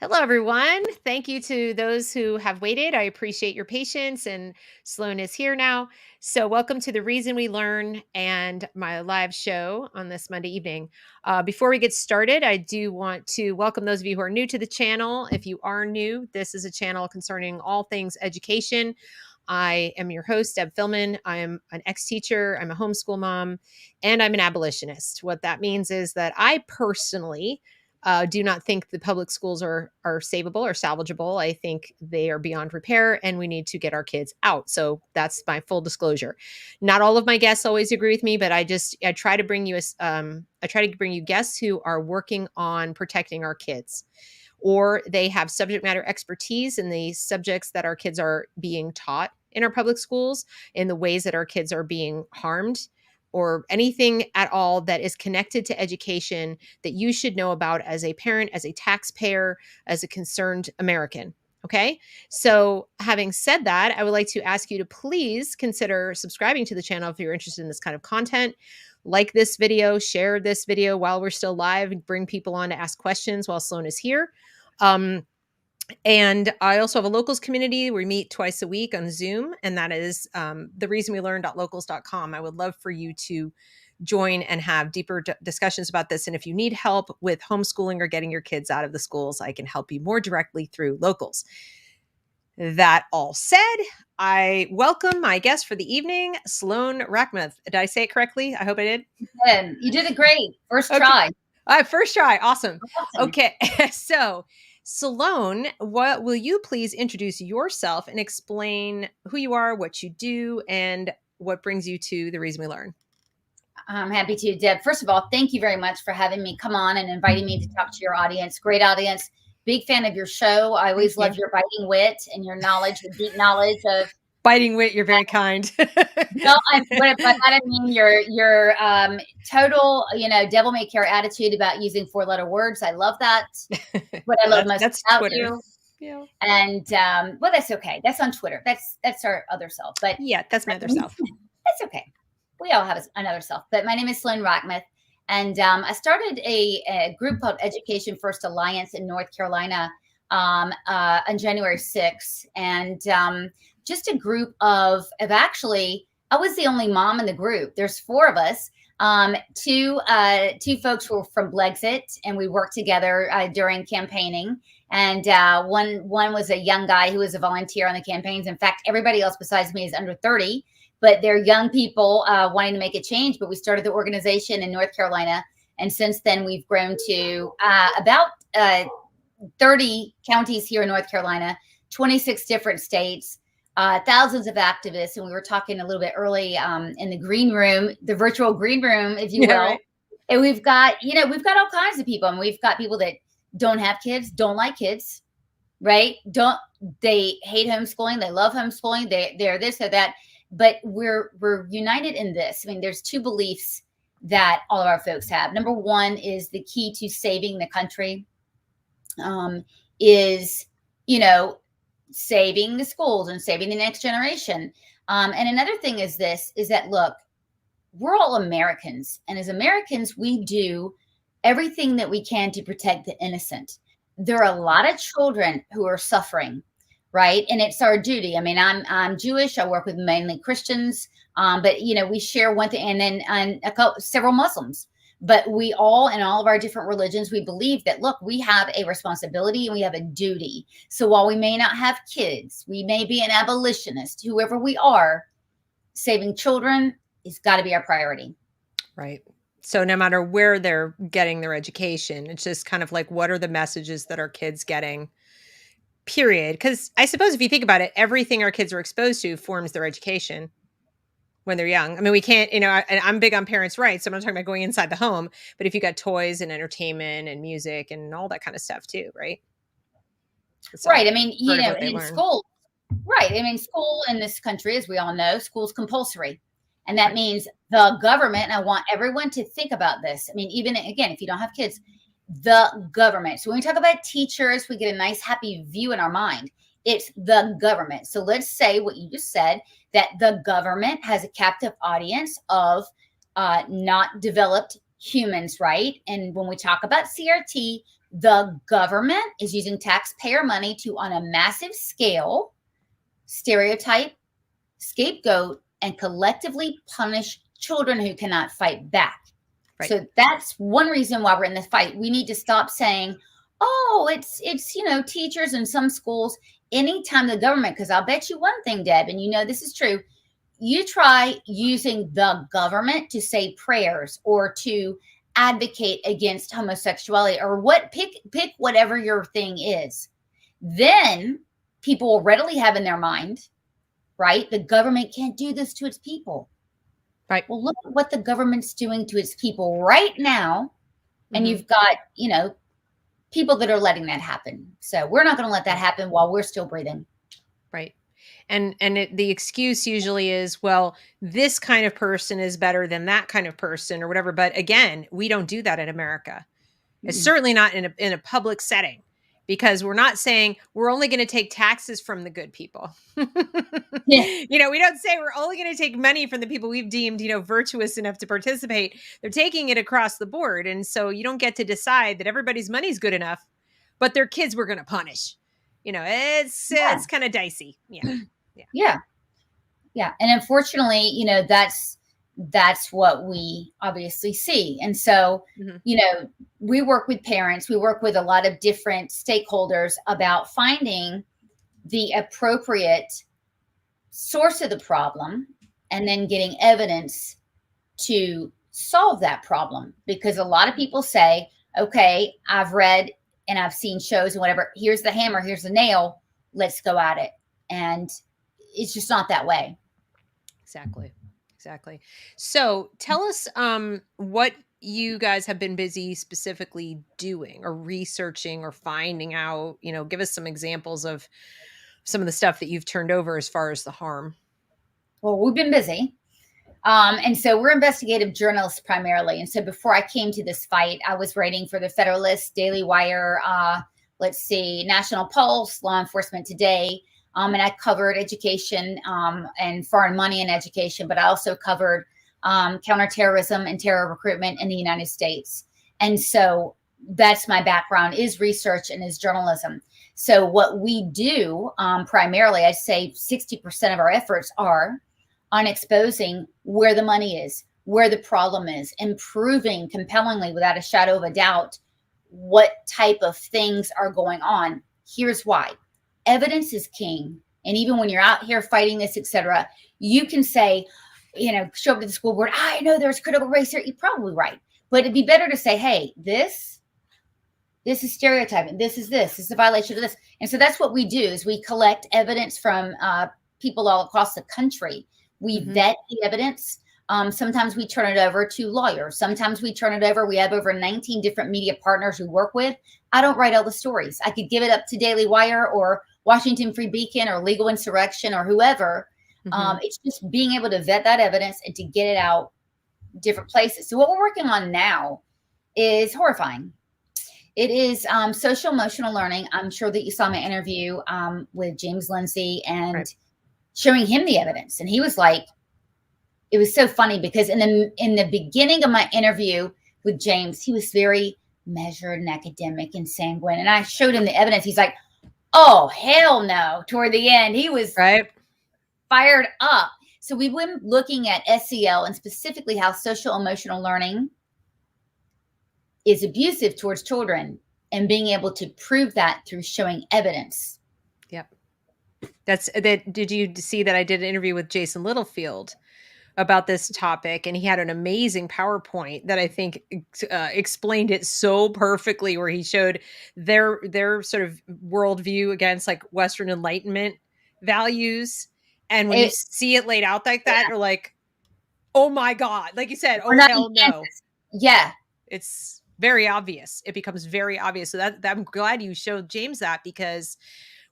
Hello, everyone. Thank you to those who have waited. I appreciate your patience, and Sloan is here now. So, welcome to The Reason We Learn and my live show on this Monday evening. Before we get started, I do want to welcome those of you who are new to the channel. If you are new, this is a channel concerning all things education. I am your host, Deb Philman. I'm an ex-teacher, I'm a homeschool mom, and I'm an abolitionist. What that means is that I personally do not think the public schools are savable or salvageable. I think they are beyond repair, and we need to get our kids out. So that's my full disclosure. Not all of my guests always agree with me, but I try to bring you guests who are working on protecting our kids, or they have subject matter expertise in the subjects that our kids are being taught in our public schools, in the ways that our kids are being harmed, or anything at all that is connected to education that you should know about as a parent, as a taxpayer, as a concerned American. Okay. So, having said that, I would like to ask you to please consider subscribing to the channel if you're interested in this kind of content. Like this video, share this video while we're still live, and bring people on to ask questions while Sloan is here. And I also have a locals community. We meet twice a week on Zoom, and that is thereasonwelearn.locals.com. I would love for you to join and have deeper discussions about this. And if you need help with homeschooling or getting your kids out of the schools, I can help you more directly through locals. That all said, I welcome my guest for the evening, Sloan Rachmuth. Did I say it correctly? I hope I did. You did it great. First try. First try. Awesome. Okay. So, Sloan, will you please introduce yourself and explain who you are, what you do, and what brings you to The Reason We Learn? I'm happy to, Deb. First of all, thank you very much for having me come on and inviting me to talk to your audience. Great audience. Big fan of your show. I always love your biting wit and your knowledge, your deep knowledge of biting wit. You're very kind. No, by that I mean your total, devil may care attitude about using 4-letter words. I love that. What I love most about Twitter. You. Yeah. And well, that's okay. That's on Twitter. That's our other self. But yeah, that's my other self. That's okay. We all have another self. But my name is Sloan Rachmuth, and I started a group called Education First Alliance in North Carolina on January 6th, and just a group of actually, I was the only mom in the group. There's 4 of us. Two folks were from Brexit, and we worked together during campaigning. And one was a young guy who was a volunteer on the campaigns. In fact, everybody else besides me is under 30, but they're young people wanting to make a change. But we started the organization in North Carolina, and since then we've grown to about 30 counties here in North Carolina, 26 different states. Thousands of activists, and we were talking a little bit early in the green room, the virtual green room, if you will. Right. And we've got all kinds of people. And we've got people that don't have kids, don't like kids, right? They hate homeschooling, they love homeschooling, they're this or that. But we're united in this. I mean, there's 2 beliefs that all of our folks have. Number 1 is the key to saving the country is, saving the schools and saving the next generation. And another thing is that, look, we're all Americans. And as Americans, we do everything that we can to protect the innocent. There are a lot of children who are suffering, right? And it's our duty. I mean, I'm Jewish. I work with mainly Christians. But, we share one thing, and then several Muslims. But we all, in all of our different religions, we believe that, look, we have a responsibility and we have a duty. So while we may not have kids, we may be an abolitionist, whoever we are, saving children has got to be our priority. Right. So no matter where they're getting their education, it's just kind of like, what are the messages that our kids getting, period? Because I suppose if you think about it, everything our kids are exposed to forms their education when they're young. I mean, we can't, and I'm big on parents' rights. So I'm not talking about going inside the home, but if you got toys and entertainment and music and all that kind of stuff too, right? So right. I mean, in school, right. I mean, school in this country, as we all know, school's compulsory. And that means the government, and I want everyone to think about this. I mean, even again, if you don't have kids, the government. So when we talk about teachers, we get a nice, happy view in our mind. It's the government. So let's say what you just said, that the government has a captive audience of not developed humans, right? And when we talk about CRT, The government is using taxpayer money to, on a massive scale, stereotype, scapegoat, and collectively punish children who cannot fight back. Right. So that's one reason why we're in this fight. We need to stop saying, oh, it's teachers in some schools. Anytime the government, because I'll bet you one thing, Deb, and this is true, you try using the government to say prayers or to advocate against homosexuality or pick whatever your thing is, then people will readily have in their mind, right, the government can't do this to its people. Right. Well, look at what the government's doing to its people right now. And you've got, people that are letting that happen. So we're not going to let that happen while we're still breathing. Right. And the excuse usually is, well, this kind of person is better than that kind of person or whatever. But again, we don't do that in America. It's certainly not in a public setting, because we're not saying we're only going to take taxes from the good people. Yeah. We don't say we're only going to take money from the people we've deemed, virtuous enough to participate. They're taking it across the board. And so you don't get to decide that everybody's money's good enough, but their kids we're going to punish. It's kind of dicey. Yeah. And unfortunately, that's what we obviously see. And so, we work with parents, we work with a lot of different stakeholders about finding the appropriate source of the problem and then getting evidence to solve that problem. Because a lot of people say, okay, I've read and I've seen shows and whatever, here's the hammer, here's the nail, let's go at it. And it's just not that way. Exactly. So tell us what you guys have been busy specifically doing or researching or finding out. Give us some examples of some of the stuff that you've turned over as far as the harm. Well, we've been busy. And so we're investigative journalists primarily. And so before I came to this fight, I was writing for the Federalist, Daily Wire, National Pulse, Law Enforcement Today. And I covered education and foreign money in education, but I also covered counterterrorism and terror recruitment in the United States. And so that's my background, is research and is journalism. So what we do primarily, I'd say 60% of our efforts are on exposing where the money is, where the problem is, and proving compellingly, without a shadow of a doubt, what type of things are going on. Here's why. Evidence is king. And even when you're out here fighting this, etc., you can say, show up to the school board, I know there's critical race here. You're probably right. But it'd be better to say, hey, this is stereotyping. This is a violation of this. And so that's what we do, is we collect evidence from people all across the country. We vet the evidence. Sometimes we turn it over to lawyers. Sometimes we turn it over. We have over 19 different media partners we work with. I don't write all the stories. I could give it up to Daily Wire or Washington Free Beacon or Legal Insurrection or whoever. It's just being able to vet that evidence and to get it out different places. So what we're working on now is horrifying. It is social emotional learning. I'm sure that you saw my interview with James Lindsay and showing him the evidence. And he was like, it was so funny because in the beginning of my interview with James, he was very measured and academic and sanguine. And I showed him the evidence. He's like, oh, hell no. Toward the end, he was fired up. So we've been looking at SEL and specifically how social emotional learning is abusive towards children and being able to prove that through showing evidence. Did you see that I did an interview with Jason Littlefield about this topic, and he had an amazing PowerPoint that I think explained it so perfectly, where he showed their sort of worldview against like Western Enlightenment values. And when you see it laid out like that, you're like, oh my God, like you said, oh hell no. Yeah. It's very obvious. It becomes very obvious. So that I'm glad you showed James that, because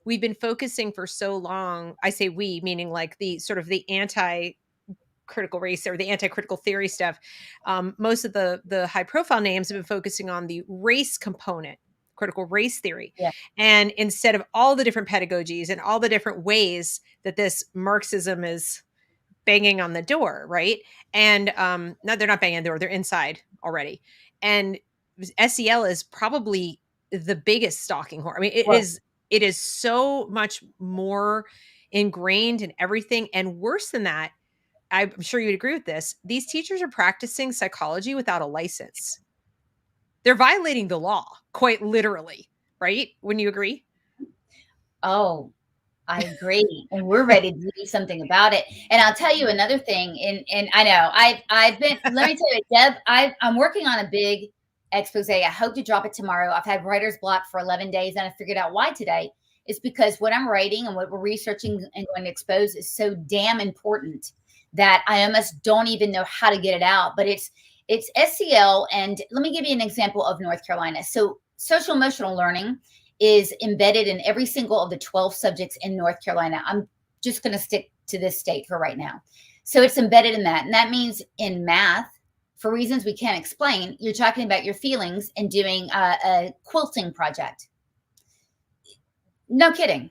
we've been focusing for so long. I say we, meaning like the sort of the anti-critical race or the anti-critical theory stuff. Most of the high profile names have been focusing on the race component, critical race theory. And instead of all the different pedagogies and all the different ways that this Marxism is banging on the door, right? And no, they're not banging on the door, they're inside already. And SEL is probably the biggest stalking horror. I mean, Well, it is so much more ingrained in everything. And worse than that, I'm sure you'd agree with this. These teachers are practicing psychology without a license. They're violating the law, quite literally, right? Wouldn't you agree? oh, I agree, and we're ready to do something about it. And I'll tell you another thing, and I know I've been. Let me tell you, Deb, I'm working on a big expose. I hope to drop it tomorrow. I've had writer's block for 11 days, and I figured out why today. It's because what I'm writing and what we're researching and going to expose is so damn important that I almost don't even know how to get it out. But it's SEL, and let me give you an example of North Carolina. So social emotional learning is embedded in every single of the 12 subjects in North Carolina. I'm just going to stick to this state for right now. So it's embedded in that. And that means in math, for reasons we can't explain, you're talking about your feelings and doing a quilting project. No kidding.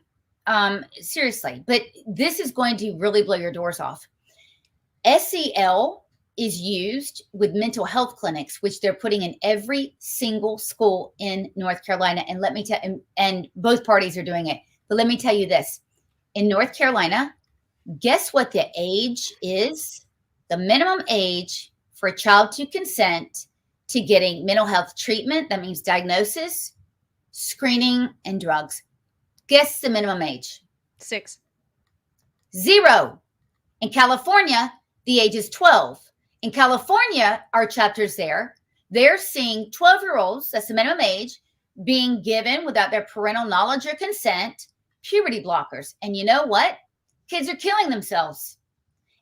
Seriously. But this is going to really blow your doors off. SEL is used with mental health clinics, which they're putting in every single school in North Carolina. And let me tell you, and both parties are doing it. But let me tell you this. In North Carolina, guess what the age is? The minimum age for a child to consent to getting mental health treatment, that means diagnosis, screening, and drugs. Guess the minimum age. 6. 0. In California, the age is 12. In California, our chapters there, they're seeing 12-year-olds, that's the minimum age, being given without their parental knowledge or consent, puberty blockers. And you know what? Kids are killing themselves.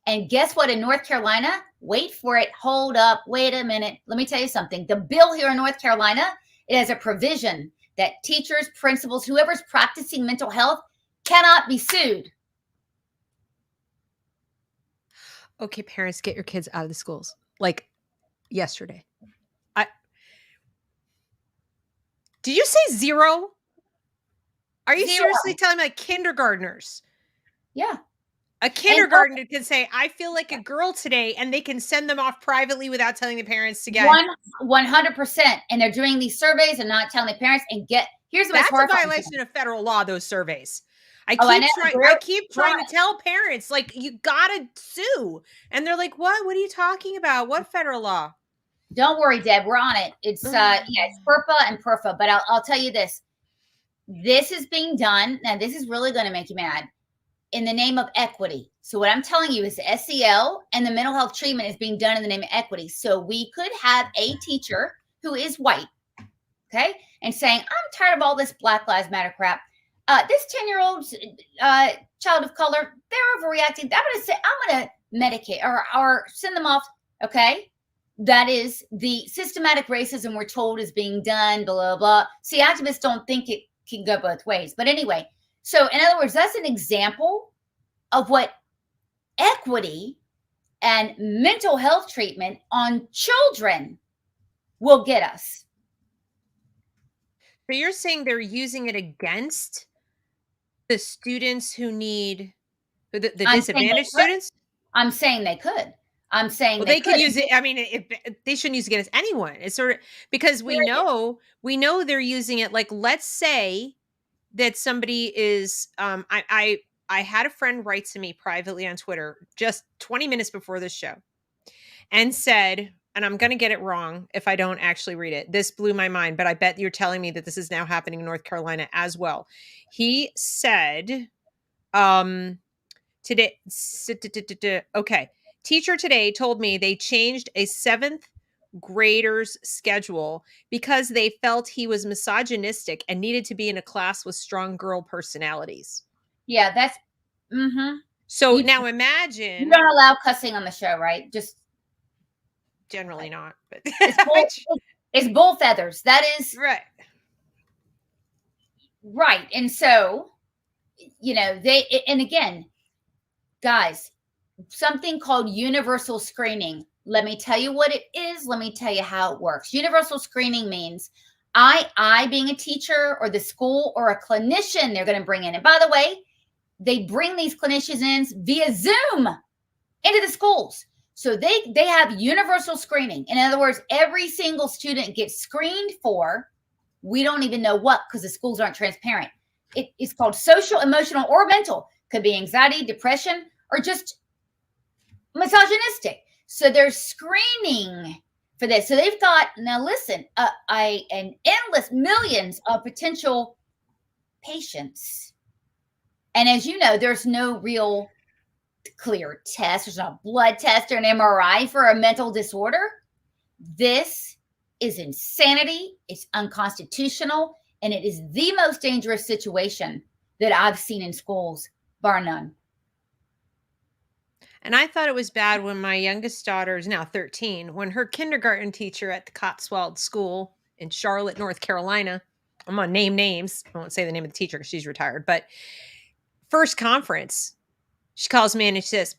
And guess what? In North Carolina, wait for it. Hold up. Wait a minute. Let me tell you something. The bill here in North Carolina, it has a provision that teachers, principals, whoever's practicing mental health cannot be sued. Okay, parents, get your kids out of the schools. Like yesterday. Did you say 0? Are you 0. seriously telling me, like, kindergartners? Yeah. A kindergartner can say, I feel like a girl today, and they can send them off privately without telling the parents to get 100%. And they're doing these surveys and not telling the parents. And here's the most That's a horrifying violation thing. of federal law, those surveys. I Oh, I keep know. trying to tell parents, like, you gotta sue. And they're like, what? What are you talking about? What federal law? Don't worry, Deb. We're on it. It's it's FERPA and PERFA. But I'll tell you this. This is being done. Now, this is really going to make you mad in the name of equity. So what I'm telling you is the SEL and the mental health treatment is being done in the name of equity. So we could have a teacher who is white, okay, and saying, I'm tired of all this Black Lives Matter crap. This 10-year-old child of color, they're overreacting. I'm going to medicate or send them off, okay? That is the systematic racism we're told is being done, blah, blah. See, activists don't think it can go both ways. But anyway, so in other words, that's an example of what equity and mental health treatment on children will get us. But you're saying they're using it against the students who need the disadvantaged students? I'm saying they could. I'm saying Well, they they could could. use it. I mean, they shouldn't use it against anyone. It's sort of because we know they're using it. Like, let's say that somebody is. I had a friend write to me privately on Twitter just 20 minutes before this show, and said, and I'm going to get it wrong if I don't actually read it. This blew my mind, but I bet you're telling me that this is now happening in North Carolina as well. He said, today, okay. Teacher today told me they changed a 7th grader's schedule because they felt he was misogynistic and needed to be in a class with strong girl personalities. Yeah, that's So you, now you imagine. don't allow cussing on the show, right? Just generally not, but it's bull feathers. That is right. Right. And so, and again, guys, something called universal screening. Let me tell you what it is. Let me tell you how it works. Universal screening means I being a teacher or the school or a clinician, they're going to bring in. And by the way, they bring these clinicians in via Zoom into the schools. So they have universal screening. In other words, every single student gets screened for We don't even know what, because the schools aren't transparent. It's called social, emotional, or mental. Could be anxiety, depression, or just misogynistic. So they're screening for this. So they've got, now listen, an endless millions of potential patients. And as you know, there's no real clear test. There's not a blood test or an MRI for a mental disorder. This is insanity. It's unconstitutional. And it is the most dangerous situation that I've seen in schools, bar none. And I thought it was bad when my youngest daughter is now 13, when her kindergarten teacher at the Cotswold School in Charlotte, North Carolina, I'm going to name names. I won't say the name of the teacher because she's retired, but first conference, she calls me in and she says,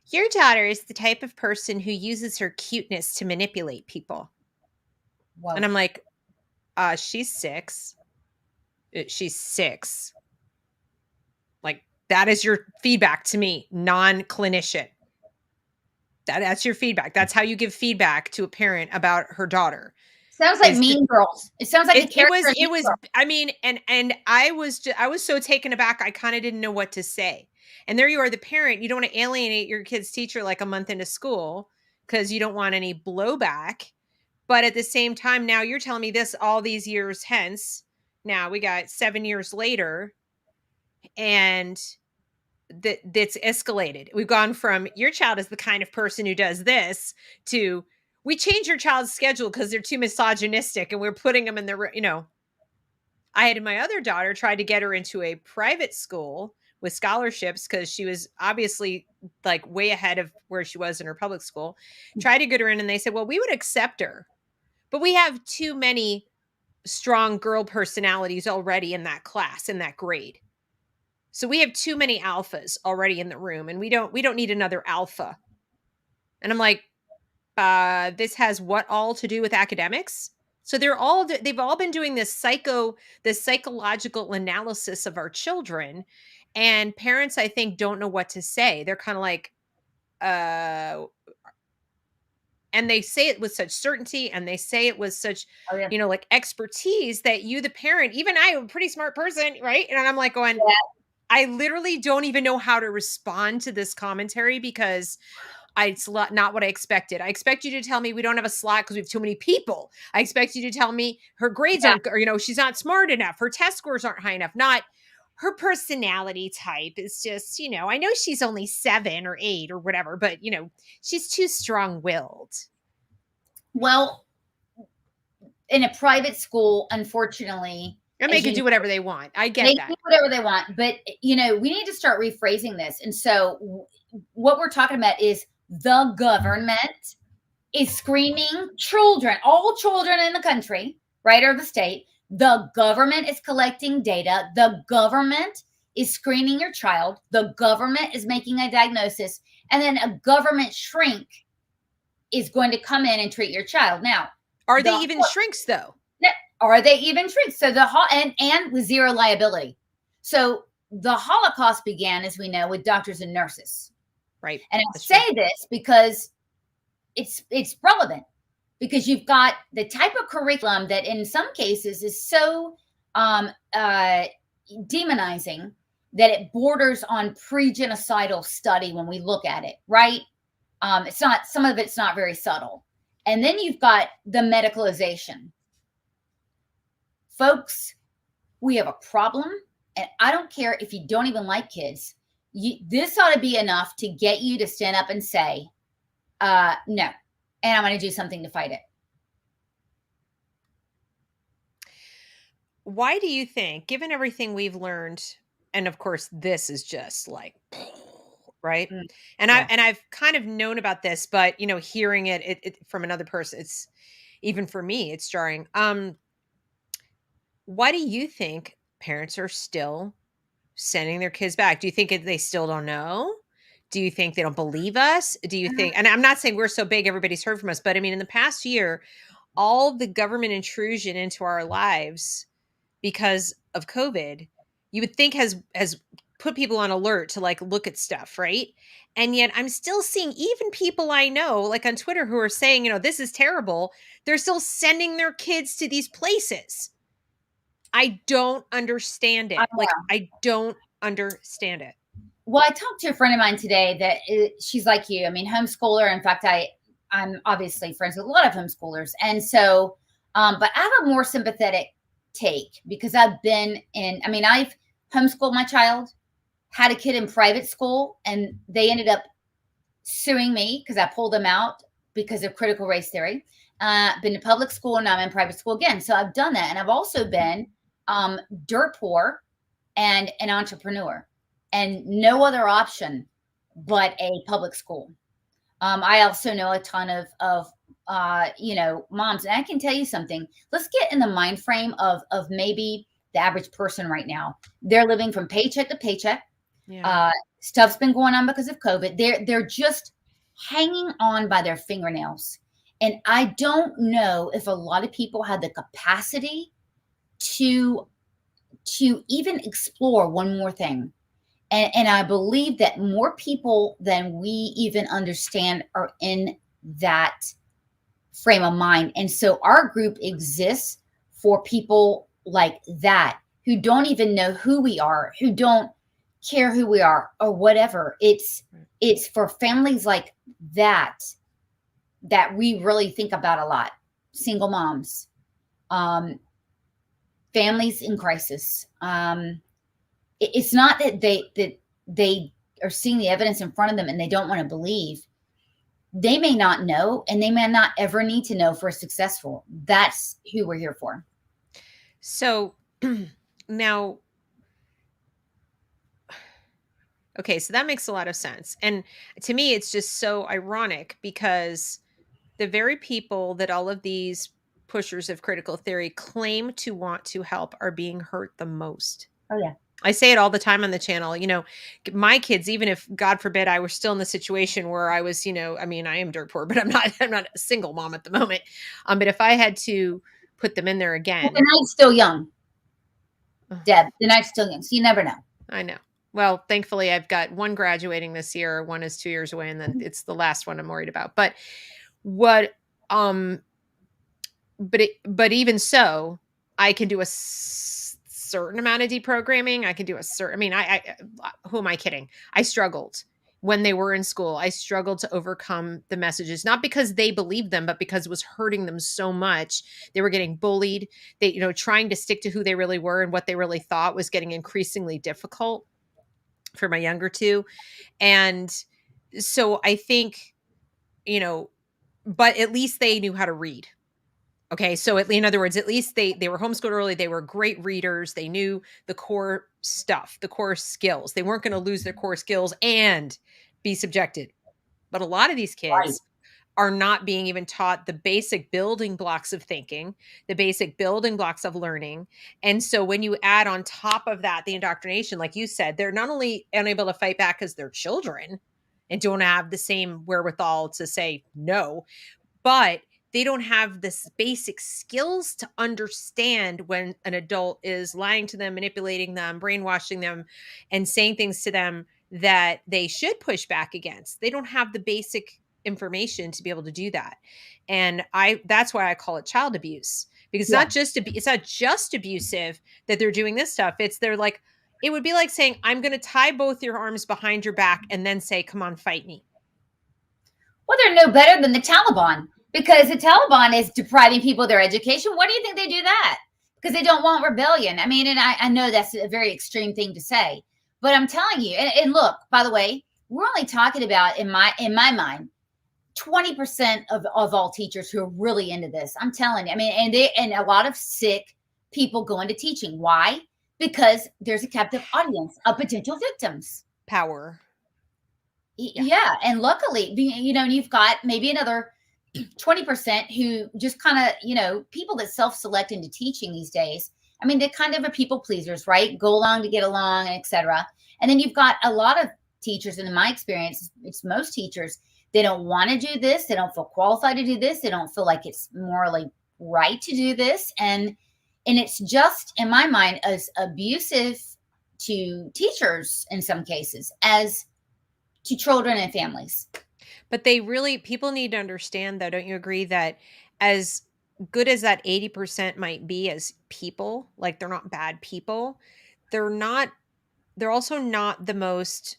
"Your daughter is the type of person who uses her cuteness to manipulate people." Whoa. And I'm like, she's 6. She's 6. Like, that is your feedback to me, non-clinician. That's your feedback. That's how you give feedback to a parent about her daughter. Sounds like Mean Girls. It sounds like it was I mean, and I was so taken aback, I kind of didn't know what to say. And there you are, the parent, you don't want to alienate your kid's teacher like a month into school because you don't want any blowback. But at the same time, now you're telling me this all these years hence. Now we got 7 years later, and that's escalated. We've gone from your child is the kind of person who does this to we change your child's schedule because they're too misogynistic and we're putting them in the, I had my other daughter tried to get her into a private school with scholarships because she was obviously like way ahead of where she was in her public school. Tried to get her in and they said, well, we would accept her, but we have too many strong girl personalities already in that class, in that grade. So we have too many alphas already in the room and we don't need another alpha. And I'm like, this has what all to do with academics? So they've all been doing this psychological analysis of our children, and parents, I think, don't know what to say. They're kind of like, and they say it with such certainty and they say it with such, like expertise that you, the parent, even I, am a pretty smart person, right? And I'm like going, I literally don't even know how to respond to this commentary because it's not what I expected. I expect you to tell me we don't have a slot because we have too many people. I expect you to tell me her grades aren't, or, she's not smart enough. Her test scores aren't high enough. Not her personality type is just, I know she's only 7 or 8 or whatever, but, she's too strong-willed. Well, in a private school, unfortunately, and they can do whatever they want. I get that. They do whatever they want, but we need to start rephrasing this. And so what we're talking about is the government is screening children, all children in the country, right, or the state. The government is collecting data. The government is screening your child. The government is making a diagnosis. And then a government shrink is going to come in and treat your child. Now, are they even shrinks though? Are they even shrinks? So and with zero liability. So the Holocaust began, as we know, with doctors and nurses. Right. And I say this because it's relevant, because you've got the type of curriculum that in some cases is so demonizing that it borders on pre-genocidal study when we look at it, right? Some of it's not very subtle. And then you've got the medicalization. Folks, we have a problem, and I don't care if you don't even like kids. This ought to be enough to get you to stand up and say, no, and I'm going to do something to fight it. Why do you think, given everything we've learned, and of course, this is just like, right? And I've kind of known about this, but, hearing it from another person, it's, even for me, it's jarring. Why do you think parents are still sending their kids back? Do you think they still don't know? Do you think they don't believe us? Do you think, and I'm not saying we're so big, everybody's heard from us, but I mean, in the past year, all the government intrusion into our lives because of COVID, you would think has put people on alert to like look at stuff, right? And yet I'm still seeing even people I know, like on Twitter, who are saying, this is terrible. They're still sending their kids to these places. I don't understand I it. Like, I don't understand it. Well, I talked to a friend of mine today that she's like you. I mean, homeschooler. In fact, I'm obviously friends with a lot of homeschoolers, and so, but I have a more sympathetic take because I've been in. I mean, I've homeschooled my child, had a kid in private school, and they ended up suing me because I pulled them out because of critical race theory. Been to public school, and now I'm in private school again. So I've done that, and I've also been dirt poor and an entrepreneur, and no other option but a public school. I also know a ton of moms, and I can tell you something. Let's get in the mind frame of maybe the average person right now. They're living from paycheck to paycheck. Yeah. Stuff's been going on because of COVID. They're just hanging on by their fingernails, and I don't know if a lot of people had the capacity to even explore one more thing. And I believe that more people than we even understand are in that frame of mind. And so our group exists for people like that who don't even know who we are, who don't care who we are or whatever. It's for families like that that we really think about a lot. Single moms, families in crisis. It's not that they are seeing the evidence in front of them and they don't want to believe. They may not know, and they may not ever need to know for successful. That's who we're here for. So now, okay, so that makes a lot of sense. And to me, it's just so ironic because the very people that all of these pushers of critical theory claim to want to help are being hurt the most. Oh yeah. I say it all the time on the channel, my kids, even if God forbid I were still in the situation where I was, I mean, I am dirt poor, but I'm not a single mom at the moment. But if I had to put them in there Well, the again, night's still young, Deb. The night's still young, so you never know. I know. Well, thankfully I've got one graduating this year, one is 2 years away, and then it's the last one I'm worried about. But what, but even so, I can do a certain amount of deprogramming. I can do a certain, I mean, who am I kidding? I struggled when they were in school. I struggled to overcome the messages, not because they believed them, but because it was hurting them so much. They were getting bullied. They, trying to stick to who they really were and what they really thought was getting increasingly difficult for my younger two. And so I think, but at least they knew how to read. Okay, so in other words, at least they were homeschooled early. They were great readers. They knew the core stuff, the core skills. They weren't going to lose their core skills and be subjected. But a lot of these Right. kids are not being even taught the basic building blocks of thinking, the basic building blocks of learning. And so when you add on top of that the indoctrination, like you said, they're not only unable to fight back because they're children and don't have the same wherewithal to say no, but they don't have this basic skills to understand when an adult is lying to them, manipulating them, brainwashing them, and saying things to them that they should push back against. They don't have the basic information to be able to do that. And that's why I call it child abuse, because Yeah. it's not just abusive that they're doing this stuff. They're like, it would be like saying, I'm going to tie both your arms behind your back and then say, come on, fight me. Well, they're no better than the Taliban, because the Taliban is depriving people of their education. Why do you think they do that? Because they don't want rebellion. I mean, and I know that's a very extreme thing to say, but I'm telling you, and look, by the way, we're only talking about, in my mind, 20% of all teachers who are really into this. I'm telling you. I mean, and a lot of sick people go into teaching. Why? Because there's a captive audience of potential victims. Power. Yeah. And luckily, you've got maybe another 20% who just kind of, people that self-select into teaching these days. I mean, they're kind of a people pleasers, right? Go along to get along, and etc. And then you've got a lot of teachers, and in my experience, it's most teachers, they don't want to do this. They don't feel qualified to do this. They don't feel like it's morally right to do this. And it's just, in my mind, as abusive to teachers in some cases as to children and families. But people need to understand, though, don't you agree, that as good as that 80% might be as people, like they're not bad people, they're not they're also not the most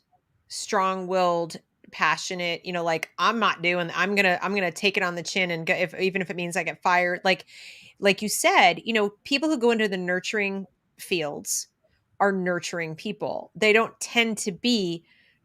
strong-willed, passionate, like I'm gonna take it on the chin and get, if even if it means I get fired. Like you said, people who go into the nurturing fields are nurturing people. They don't tend to be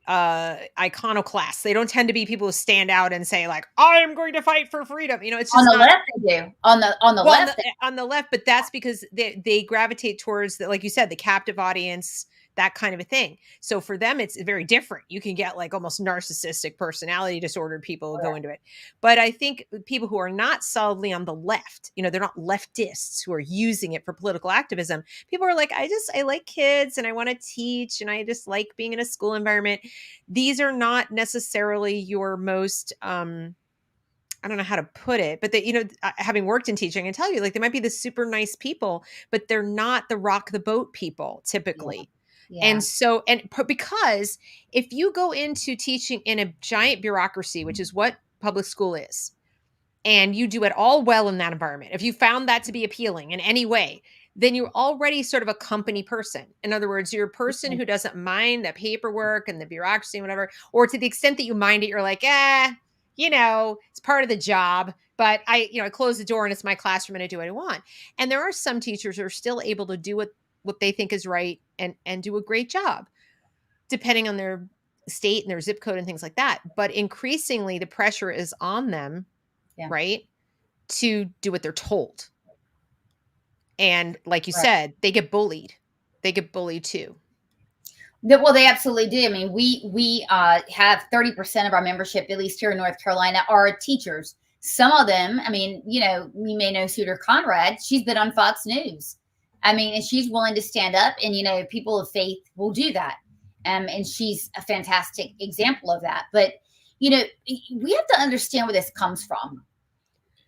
iconoclasts. They don't tend to be people who stand out and say like, I am going to fight for freedom. It's On just the not. left, they do. On the Well, on the left, they, on the left, but that's because they gravitate towards the, like you said, the captive audience, that kind of a thing. So for them, it's very different. You can get like almost narcissistic personality disordered people who go into it. But I think people who are not solidly on the left, they're not leftists who are using it for political activism. People are like, I like kids and I want to teach and I just like being in a school environment. These are not necessarily your most I don't know how to put it, but having worked in teaching, I can tell you, like, they might be the super nice people, but they're not the rock the boat people yeah, typically. And yeah, so, because if you go into teaching in a giant bureaucracy, which is what public school is, and you do it all well in that environment, if you found that to be appealing in any way, then you're already sort of a company person. In other words, you're a person who doesn't mind the paperwork and the bureaucracy and whatever, or to the extent that you mind it, you're like, it's part of the job. But I close the door and it's my classroom and I do what I want. And there are some teachers who are still able to do what they think is right and do a great job, depending on their state and their zip code and things like that. But increasingly, the pressure is on them, yeah. right, to do what they're told. And like you Right. said, they get bullied. They get bullied too. Well, they absolutely do. I mean, we have 30% of our membership, at least here in North Carolina, are teachers. Some of them, I mean, we may know Suter Conrad. She's been on Fox News. I mean, and she's willing to stand up, and people of faith will do that. And she's a fantastic example of that. But we have to understand where this comes from.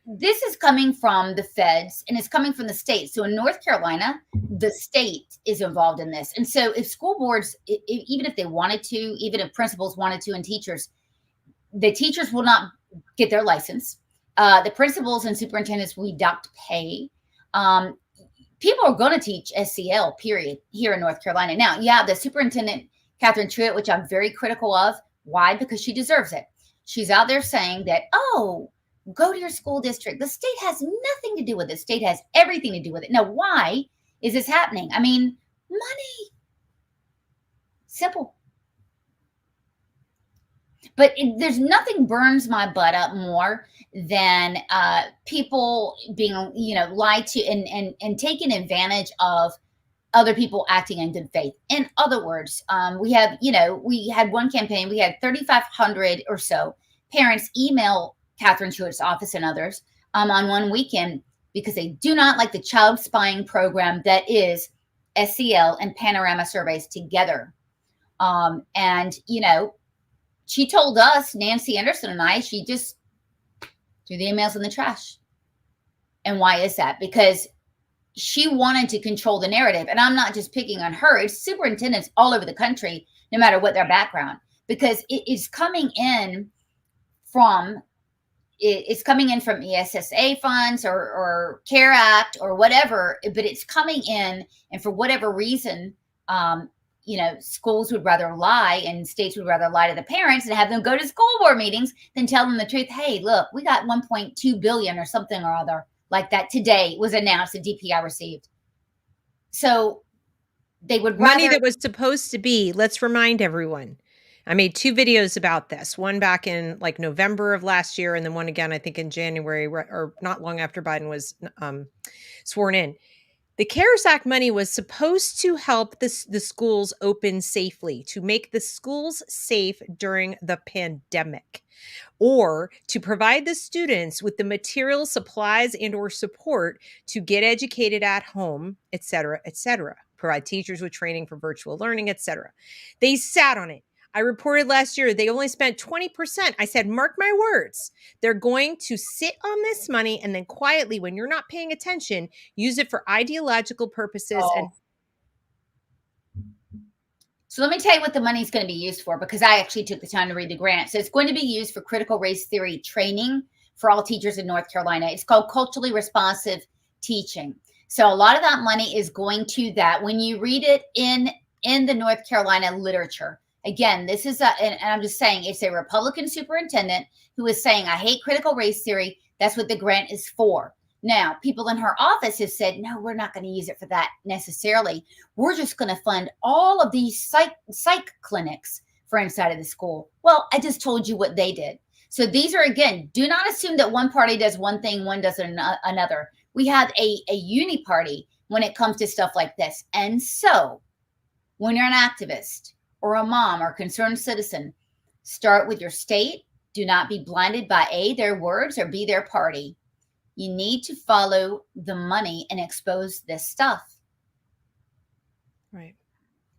This is coming from the feds and it's coming from the state. So in North Carolina, the state is involved in this. And so if school boards, even if they wanted to, even if principals wanted to, and teachers, the teachers will not get their license. The principals and superintendents will deduct pay. People are going to teach SCL, period, here in North Carolina. Now, yeah, the superintendent, Catherine Truitt, which I'm very critical of. Why? Because she deserves it. She's out there saying that, go to your school district. The state has nothing to do with it. The state has everything to do with it. Now, why is this happening? I mean, money. Simple. But there's nothing burns my butt up more than people being, lied to and taken advantage of other people acting in good faith. In other words, we had one campaign, we had 3,500 or so parents email Catherine Truitt's office and others on one weekend because they do not like the child spying program that is SCL and Panorama surveys together. And she told us, Nancy Anderson and I, she just threw the emails in the trash. And why is that? Because she wanted to control the narrative. And I'm not just picking on her. It's superintendents all over the country, no matter what their background, because it is coming in from ESSA funds or CARE Act or whatever, but it's coming in. And for whatever reason, schools would rather lie and states would rather lie to the parents and have them go to school board meetings than tell them the truth. Hey, look, we got 1.2 billion or something or other like that today was announced that DPI received. So they would rather Money that was supposed to be, let's remind everyone. I made 2 videos about this. One back in like November of last year, and then one again, I think in January, or not long after Biden was sworn in. The CARES Act money was supposed to help the schools open safely, to make the schools safe during the pandemic, or to provide the students with the material, supplies, and or support to get educated at home, et cetera, provide teachers with training for virtual learning, et cetera. They sat on it. I reported last year they only spent 20%. I said, mark my words. They're going to sit on this money and then quietly, when you're not paying attention, use it for ideological purposes. And so let me tell you what the money is going to be used for, because I actually took the time to read the grant. So it's going to be used for critical race theory training for all teachers in North Carolina. It's called culturally responsive teaching. So a lot of that money is going to that. When you read it in the North Carolina literature, again, this is and I'm just saying, it's a Republican superintendent who is saying, I hate critical race theory. That's what the grant is for. Now, people in her office have said, no, we're not going to use it for that necessarily. We're just going to fund all of these psych clinics for inside of the school. Well, I just told you what they did. So these are, again, do not assume that one party does one thing, one does another. We have a uni party when it comes to stuff like this. And so when you're an activist or a mom or concerned citizen, start with your state. Do not be blinded by A, their words, or B, their party. You need to follow the money and expose this stuff. Right.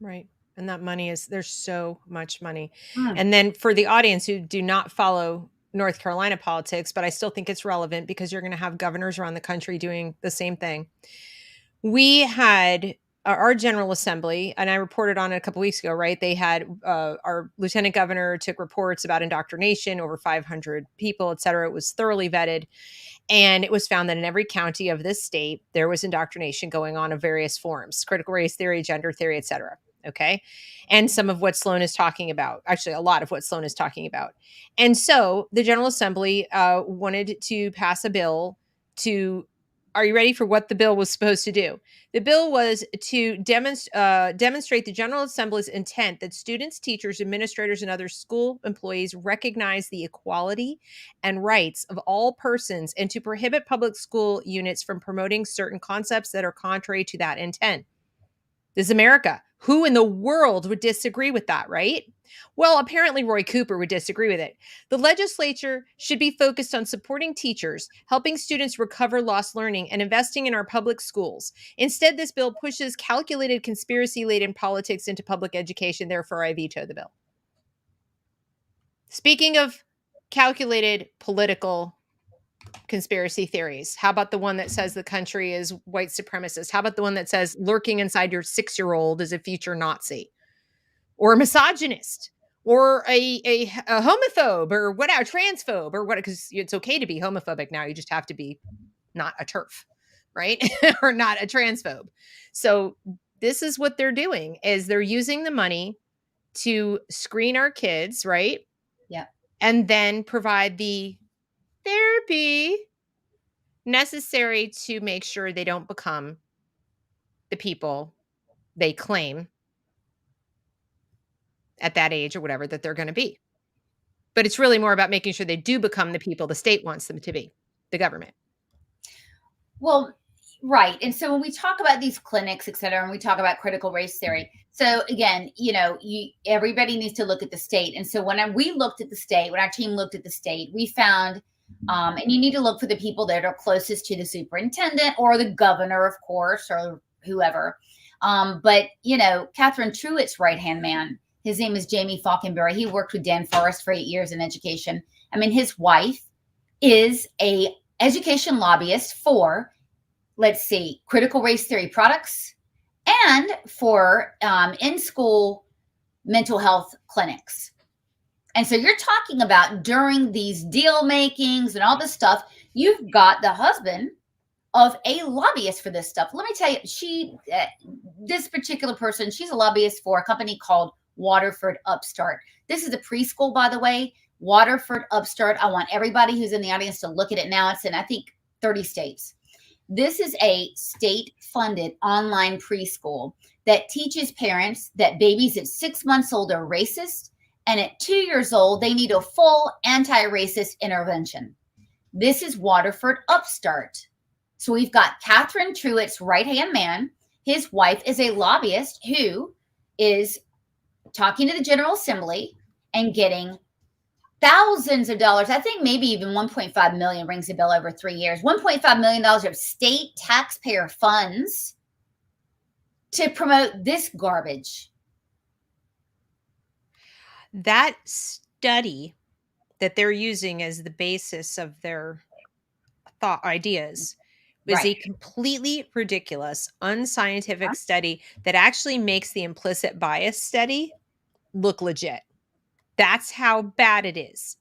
Right. And that money there's so much money. Mm. And then for the audience who do not follow North Carolina politics, but I still think it's relevant because you're going to have governors around the country doing the same thing. We had our General Assembly, and I reported on it a couple weeks ago, right? They had our lieutenant governor took reports about indoctrination, over 500 people, et cetera. It was thoroughly vetted. And it was found that in every county of this state, there was indoctrination going on of various forms, critical race theory, gender theory, et cetera. Okay. And some of what Sloan is talking about, actually, a lot of what Sloan is talking about. And so the General Assembly wanted to pass a bill to, are you ready for what the bill was supposed to do? The bill was to demonstrate the General Assembly's intent that students, teachers, administrators, and other school employees recognize the equality and rights of all persons and to prohibit public school units from promoting certain concepts that are contrary to that intent. This is America. Who in the world would disagree with that, right? Well, apparently Roy Cooper would disagree with it. The legislature should be focused on supporting teachers, helping students recover lost learning, and investing in our public schools. Instead, this bill pushes calculated conspiracy-laden politics into public education. Therefore, I veto the bill. Speaking of calculated political conspiracy theories, how about the one that says the country is white supremacist? How about the one that says lurking inside your 6-year-old is a future Nazi or a misogynist or a homophobe or whatever, transphobe or what? Because it's okay to be homophobic now. You just have to be not a TERF, right? Or not a transphobe. So this is what they're doing is they're using the money to screen our kids, right? Yeah. And then provide the therapy necessary to make sure they don't become the people they claim at that age or whatever that they're going to be. But it's really more about making sure they do become the people the state wants them to be, the government. Well, right. And so when we talk about these clinics, et cetera, and we talk about critical race theory, so again, everybody needs to look at the state. And so when we looked at the state, when our team looked at the state, we found, and you need to look for the people that are closest to the superintendent or the governor, of course, or whoever. But, Catherine Truitt's right-hand man, his name is Jamie Falkenberry. He worked with Dan Forrest for 8 years in education. I mean, his wife is a education lobbyist for, let's see, critical race theory products and for in-school mental health clinics. And so you're talking about during these deal makings and all this stuff, you've got the husband of a lobbyist for this stuff. Let me tell you, this particular person, she's a lobbyist for a company called Waterford Upstart. This is a preschool, by the way. Waterford Upstart. I want everybody who's in the audience to look at it now. It's in, I think, 30 states. This is a state-funded online preschool that teaches parents that babies at 6 months old are racist, and at 2 years old, they need a full anti-racist intervention. This is Waterford Upstart. So we've got Catherine Truitt's right-hand man. His wife is a lobbyist who is talking to the General Assembly and getting thousands of dollars. I think maybe even 1.5 million rings a bell over 3 years. $1.5 million of state taxpayer funds to promote this garbage. That study that they're using as the basis of their thought ideas is a completely ridiculous, unscientific study that actually makes the implicit bias study look legit. That's how bad it is.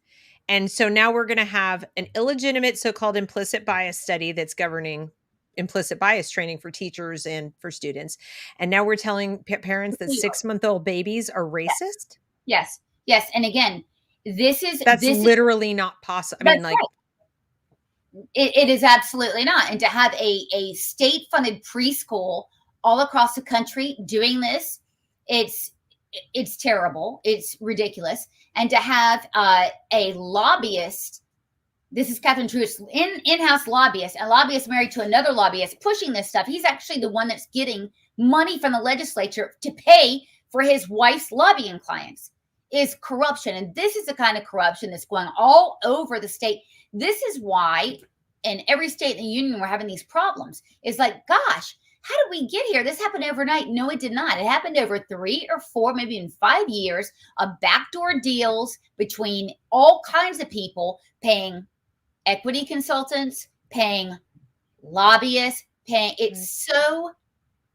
And so now we're going to have an illegitimate so-called implicit bias study that's governing implicit bias training for teachers and for students. And now we're telling parents that We are. 6-month-old babies are Yes, racist. yes, yes. And again, this is That's this is literally not possible. I mean, that's like, right. It is absolutely not. And to have a state funded preschool all across the country doing this, it's it's terrible. It's ridiculous. And to have a lobbyist, this is Catherine Truitt's in-house lobbyist, a lobbyist married to another lobbyist pushing this stuff. He's actually the one that's getting money from the legislature to pay for his wife's lobbying clients. Is corruption. And this is the kind of corruption that's going all over the state. This is why in every state in the union we're having these problems. It's like, gosh, how did we get here? This happened overnight. No, it did not. It happened over 3 or 4, maybe in 5 years of backdoor deals between all kinds of people paying equity consultants, paying lobbyists, paying. It's so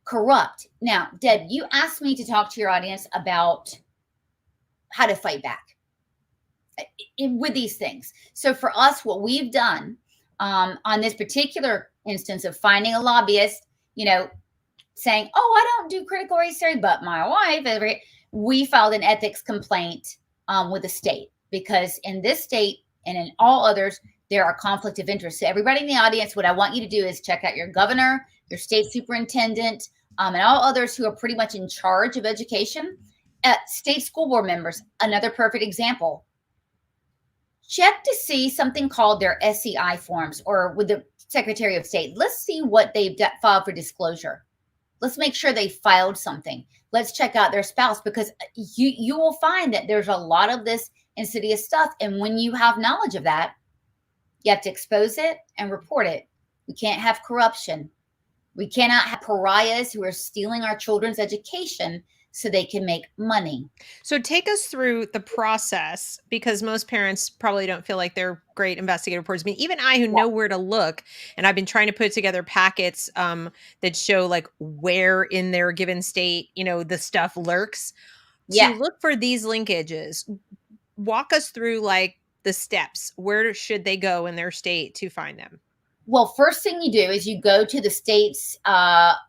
corrupt. Now, Deb, you asked me to talk to your audience about how to fight back with these things. So for us, what we've done on this particular instance of finding a lobbyist, saying, "Oh, I don't do critical race theory, but my wife," we filed an ethics complaint with the state because in this state and in all others, there are conflict of interest. So everybody in the audience, what I want you to do is check out your governor, your state superintendent, and all others who are pretty much in charge of education. State school board members, another perfect example. Check to see something called their SEI forms or with the Secretary of State. Let's see what they've filed for disclosure. Let's make sure they filed something. Let's check out their spouse because you will find that there's a lot of this insidious stuff. And when you have knowledge of that, you have to expose it and report it. We can't have corruption. We cannot have pariahs who are stealing our children's education so they can make money. So take us through the process because most parents probably don't feel like they're great investigative reporters. I mean, even I who Yeah. know where to look, and I've been trying to put together packets that show like where in their given state, the stuff lurks. To Yeah. look for these linkages, walk us through like the steps. Where should they go in their state to find them? Well, first thing you do is you go to the state's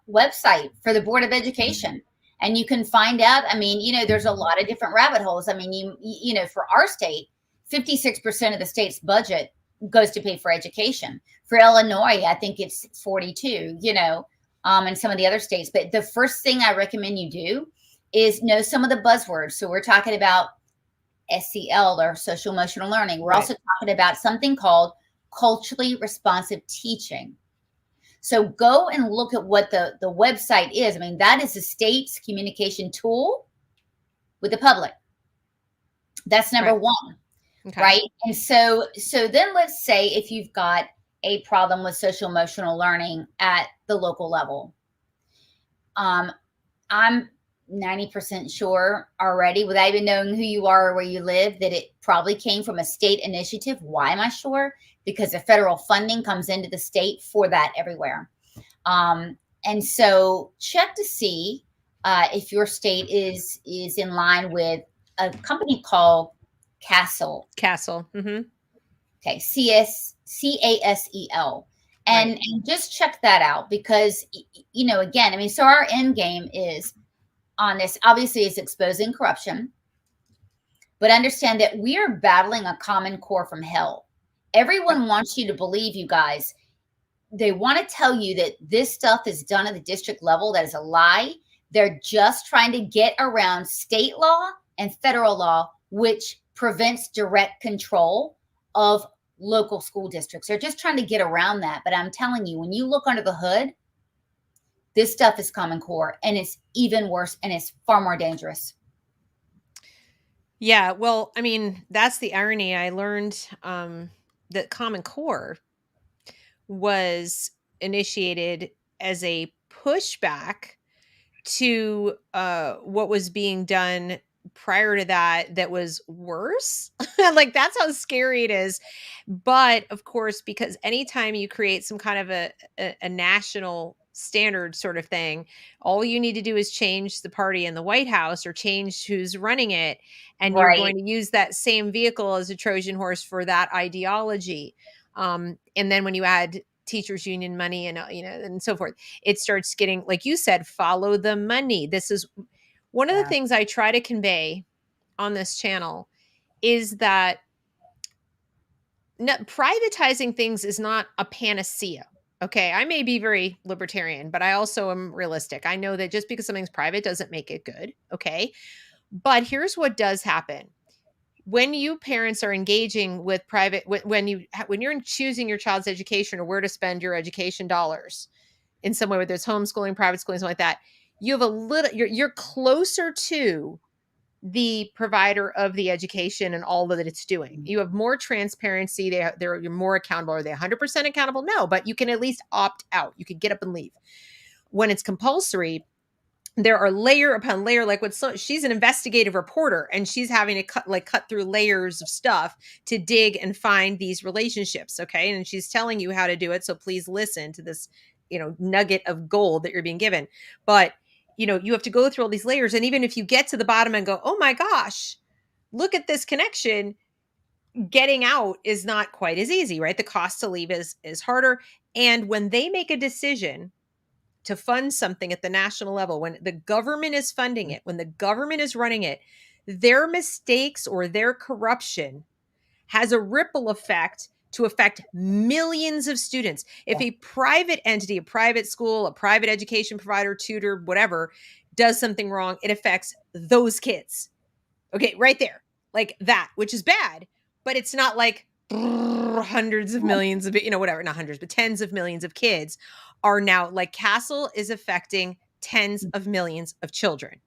website for the Board of Education. And you can find out, there's a lot of different rabbit holes. I mean, for our state, 56% of the state's budget goes to pay for education. For Illinois, I think it's 42, and some of the other states. But the first thing I recommend you do is know some of the buzzwords. So we're talking about SEL or social emotional learning. We're also talking about something called culturally responsive teaching. So go and look at what the website is. I mean, that is the state's communication tool with the public. That's number one, right? And so then let's say if you've got a problem with social emotional learning at the local level. I'm 90% sure already, without even knowing who you are or where you live, that it probably came from a state initiative. Why am I sure? Because the federal funding comes into the state for that everywhere. And so check to see if your state is in line with a company called CASEL. CASEL. Mm-hmm. Okay, CASEL. And just check that out because, again, so our end game is on this, obviously, is exposing corruption, but understand that we are battling a common core from hell. Everyone wants you to believe, you guys. They want to tell you that this stuff is done at the district level. That is a lie. They're just trying to get around state law and federal law, which prevents direct control of local school districts. They're just trying to get around that. But I'm telling you, when you look under the hood, this stuff is common core and it's even worse and it's far more dangerous. Yeah, well, that's the irony. I learned that Common Core was initiated as a pushback to what was being done prior to that was worse. Like that's how scary it is. But of course, because anytime you create some kind of a national standard sort of thing. All you need to do is change the party in the White House or change who's running it, and you're Right. going to use that same vehicle as a Trojan horse for that ideology. And then when you add teachers union money and and so forth, it starts getting, like you said, follow the money. This is one of the Yeah. things I try to convey on this channel, is that privatizing things is not a panacea. Okay, I may be very libertarian, but I also am realistic. I know that just because something's private doesn't make it good. Okay, but here's what does happen. When you parents are engaging with private, when you're choosing your child's education or where to spend your education dollars in some way, whether it's homeschooling, private schooling, something like that, you have a little, you're closer to the provider of the education and all that it's doing. You have more transparency. You're more accountable. Are they 100% accountable? No, but you can at least opt out. You could get up and leave. When it's compulsory, there are layer upon layer, like she's an investigative reporter, and she's having to cut through layers of stuff to dig and find these relationships. Okay, and she's telling you how to do it, so please listen to this nugget of gold that you're being given. But you have to go through all these layers, and even if you get to the bottom and go, oh my gosh, look at this connection, getting out is not quite as easy, right? The cost to leave is harder. And when they make a decision to fund something at the national level, when the government is funding it, when the government is running it, their mistakes or their corruption has a ripple effect to affect millions of students. If Yeah. a private entity, a private school, a private education provider, tutor, whatever, does something wrong, it affects those kids. Okay, right there. Like that, which is bad, but it's not like hundreds of millions of, whatever, not hundreds, but tens of millions of kids are now, like, Castle is affecting tens of millions of children.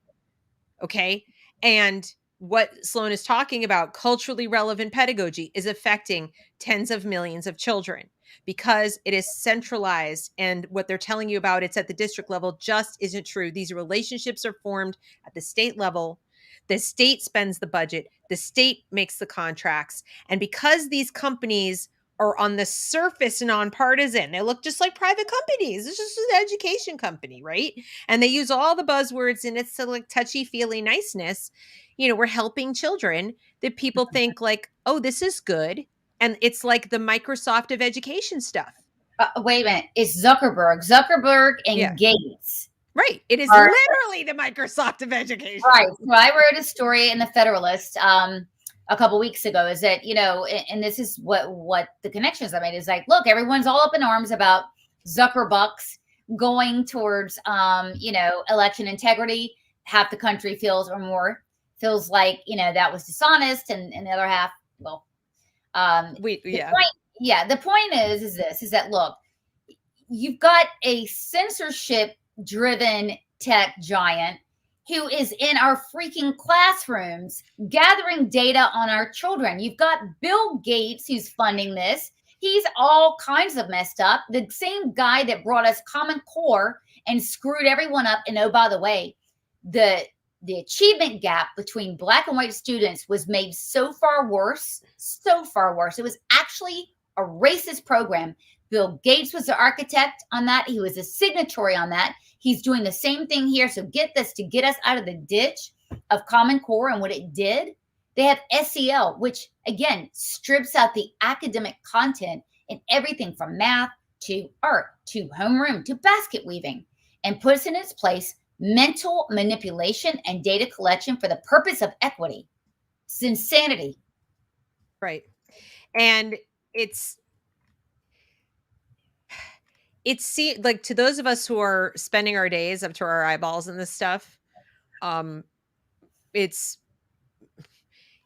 Okay. And what Sloan is talking about, culturally relevant pedagogy, is affecting tens of millions of children because it is centralized. And what they're telling you about it's at the district level just isn't true. These relationships are formed at the state level. The state spends the budget, the state makes the contracts. And because these companies are on the surface nonpartisan, they look just like private companies. It's just an education company, right? And they use all the buzzwords, and it's like touchy feely niceness. We're helping children that people think like, oh, this is good. And it's like the Microsoft of education stuff. Wait a minute. It's Zuckerberg Yeah. and Gates Right. It is are literally the Microsoft of education. right. So I wrote a story in the Federalist a couple weeks ago. Is that and this is what the connections I made is like. Look, everyone's all up in arms about Zuckerbucks going towards election integrity. Half the country feels or more feels like that was dishonest, and the other half, well, Yeah. the point is that look, you've got a censorship driven tech giant who is in our freaking classrooms gathering data on our children. You've got Bill Gates who's funding this. He's all kinds of messed up. The same guy that brought us Common Core and screwed everyone up. And oh, by the way, the achievement gap between Black and white students was made so far worse. It was actually a racist program. Bill Gates was the architect on that. He was a signatory on that. He's doing the same thing here. So get this, to get us out of the ditch of Common Core and what it did, they have SEL, which again strips out the academic content in everything from math to art to homeroom to basket weaving, and puts in its place mental manipulation and data collection for the purpose of equity. It's insanity. Right. And it's like, to those of us who are spending our days up to our eyeballs in this stuff, it's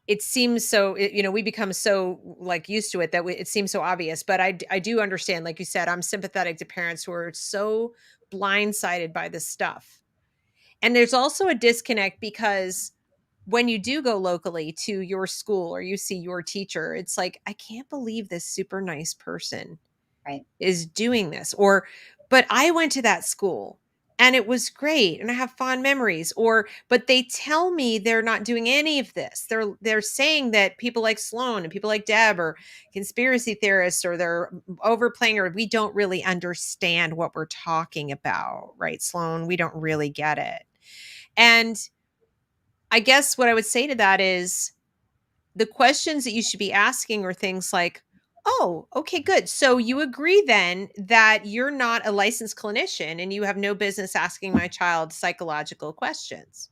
it seems so, we become so like used to it that it seems so obvious. But I do understand, like you said, I'm sympathetic to parents who are so blindsided by this stuff. And there's also a disconnect because when you do go locally to your school or you see your teacher, it's like, I can't believe this super nice person Right. is doing this. But I went to that school and it was great and I have fond memories. Or but they tell me they're not doing any of this. They're saying that people like Sloan and people like Deb are conspiracy theorists, or they're overplaying, or we don't really understand what we're talking about, right, Sloan? We don't really get it. And I guess what I would say to that is the questions that you should be asking are things like, oh, okay, good. So you agree then that you're not a licensed clinician and you have no business asking my child psychological questions.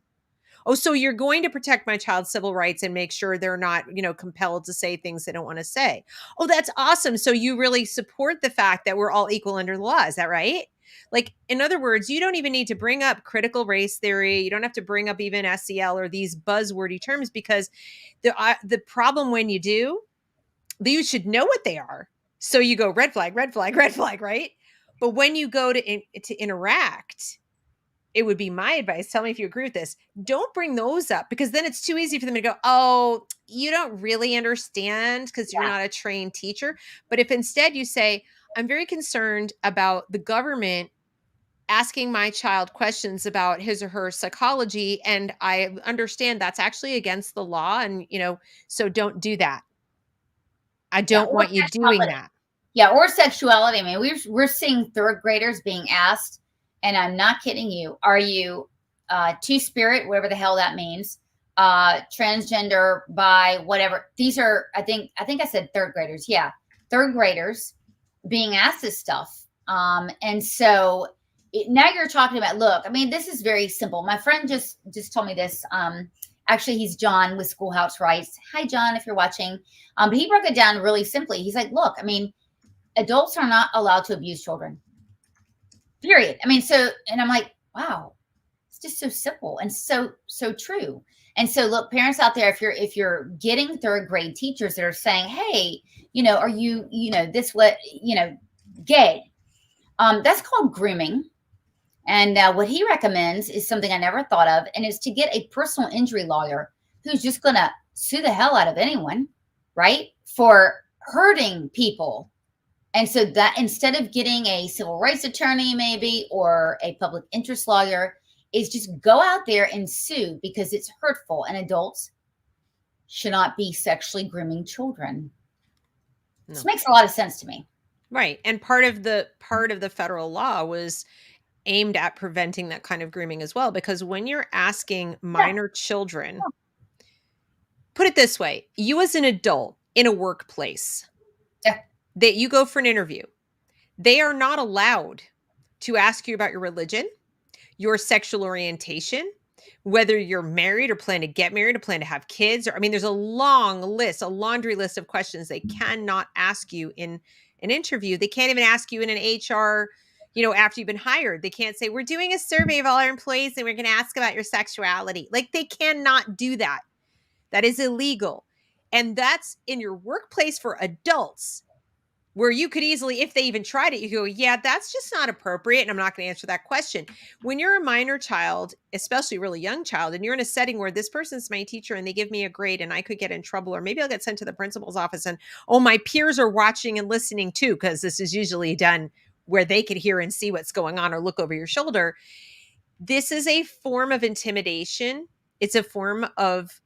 Oh, so you're going to protect my child's civil rights and make sure they're not, compelled to say things they don't want to say. Oh, that's awesome. So you really support the fact that we're all equal under the law. Is that right? Like, in other words, you don't even need to bring up critical race theory. You don't have to bring up even SEL or these buzzwordy terms, because the problem when you do, you should know what they are. So you go red flag, red flag, red flag, right? But when you go to interact, it would be my advice. Tell me if you agree with this. Don't bring those up, because then it's too easy for them to go, oh, you don't really understand because you're Yeah. not a trained teacher. But if instead you say, I'm very concerned about the government asking my child questions about his or her psychology, and I understand that's actually against the law, and so don't do that. I Yeah. don't Or want you doing sexuality. that. Yeah. Or sexuality. I mean, we're seeing third graders being asked, and I'm not kidding you, are you two-spirit, whatever the hell that means, transgender, bi, whatever. These are, I think I said third graders. Yeah. Third graders being asked this stuff. And so now you're talking about, look, I mean, this is very simple. My friend just told me this. Actually, he's John with Schoolhouse Rights. Hi, John, if you're watching. But he broke it down really simply. He's like, look, I mean, adults are not allowed to abuse children. Period. I mean, and I'm like, wow, it's just so simple and so true. And so, look, parents out there, if you're getting third grade teachers that are saying, hey, are you, this what, gay? That's called grooming. And what he recommends is something I never thought of, and is to get a personal injury lawyer who's just going to sue the hell out of anyone, right, for hurting people. And so that instead of getting a civil rights attorney, maybe, or a public interest lawyer, is just go out there and sue, because it's hurtful, and adults should not be sexually grooming children. No. This makes a lot of sense to me. Right. And part of the federal law was aimed at preventing that kind of grooming as well, because when you're asking minor children, put it this way, you as an adult in a workplace, Yeah. that you go for an interview, they are not allowed to ask you about your religion, your sexual orientation, whether you're married or plan to get married or plan to have kids. Or, I mean, there's a long list, a laundry list of questions they cannot ask you in an interview. They can't even ask you in an HR, after you've been hired. They can't say, we're doing a survey of all our employees and we're going to ask about your sexuality. Like, they cannot do that. That is illegal. And that's in your workplace for adults, where you could easily, if they even tried it, you go, yeah, that's just not appropriate, and I'm not going to answer that question. When you're a minor child, especially a really young child, and you're in a setting where this person's my teacher and they give me a grade and I could get in trouble, or maybe I'll get sent to the principal's office, and my peers are watching and listening too, because this is usually done where they could hear and see what's going on or look over your shoulder. This is a form of intimidation. It's a form of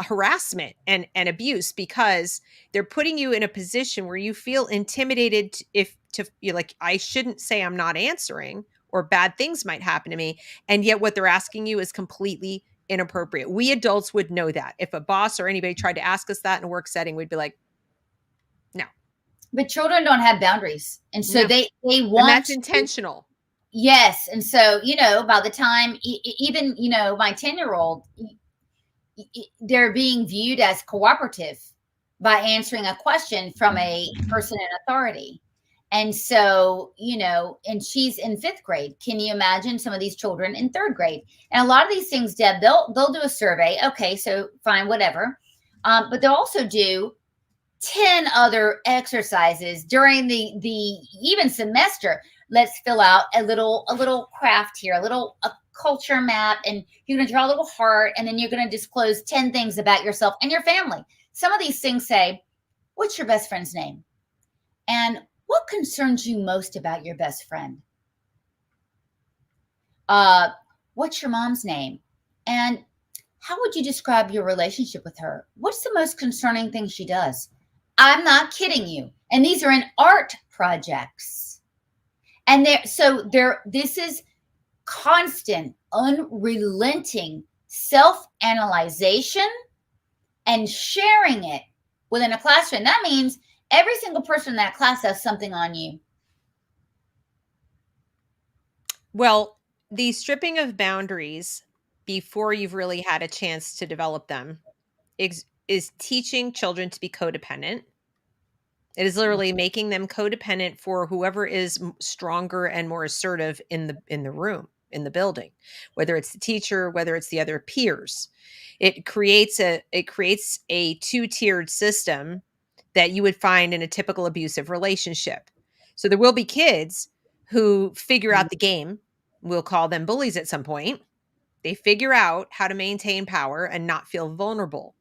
harassment and abuse, because they're putting you in a position where you feel intimidated, if to you're like, I shouldn't say I'm not answering, or bad things might happen to me, and yet what they're asking you is completely inappropriate. We adults would know that. If a boss or anybody tried to ask us that in a work setting, we'd be like, no. But children don't have boundaries, and so No. they And want that's to. intentional. Yes. And so, by the time even, my 10-year-old, they're being viewed as cooperative by answering a question from a person in authority. And so, and she's in 5th grade. Can you imagine some of these children in 3rd grade? And a lot of these things, Deb, they'll do a survey. Okay, so fine, whatever. But they'll also do 10 other exercises during the even semester. Let's fill out a little craft here, a culture map, and you're going to draw a little heart, and then you're going to disclose 10 things about yourself and your family. Some of these things say, what's your best friend's name? And what concerns you most about your best friend? Uh, what's your mom's name? And how would you describe your relationship with her? What's the most concerning thing she does? I'm not kidding you. And these are in art projects. And this is constant, unrelenting self-analyzation and sharing it within a classroom. That means every single person in that class has something on you. Well, the stripping of boundaries before you've really had a chance to develop them is teaching children to be codependent. It is literally making them codependent for whoever is stronger and more assertive in the room, in the building, whether it's the teacher, whether it's the other peers. It creates a two-tiered system that you would find in a typical abusive relationship. So there will be kids who figure out the game. We'll call them bullies at some point. They figure out how to maintain power and not feel vulnerable.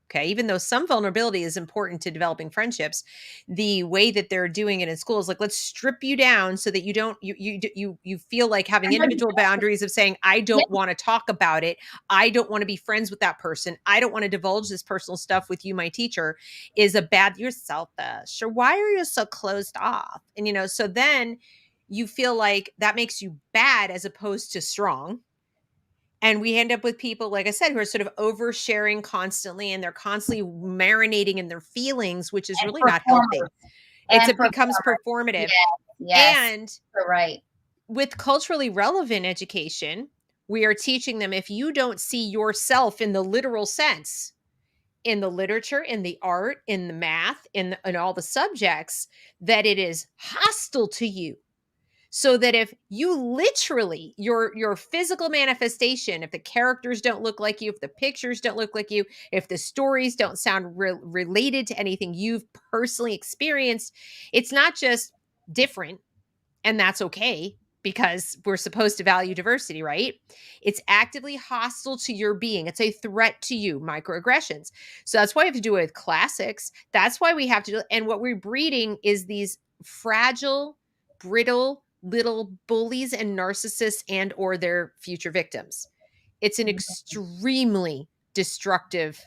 Okay. Even though some vulnerability is important to developing friendships, the way that they're doing it in school is like, let's strip you down so that you don't, you feel like having individual boundaries of saying, I Yeah, don't want to talk about it. I don't want to be friends with that person. I don't want to divulge this personal stuff with you, my teacher, is a bad, you're selfish. Or why are you so closed off? And, so then you feel like that makes you bad as opposed to strong. And we end up with people, like I said, who are sort of oversharing constantly, and they're constantly marinating in their feelings, which is and really not healthy. performers and It becomes performers. performative. Yes, yes, And you're right. with culturally relevant education, we are teaching them, if you don't see yourself in the literal sense, in the literature, in the art, in the math, in all the subjects, that it is hostile to you. So that if you literally, your physical manifestation, if the characters don't look like you, if the pictures don't look like you, if the stories don't sound related to anything you've personally experienced, it's not just different, and that's okay because we're supposed to value diversity, right? It's actively hostile to your being. It's a threat to you, microaggressions. So that's why we have to do it with classics. That's why we have to do, and what we're breeding is these fragile, brittle little bullies and narcissists and or their future victims. It's an extremely destructive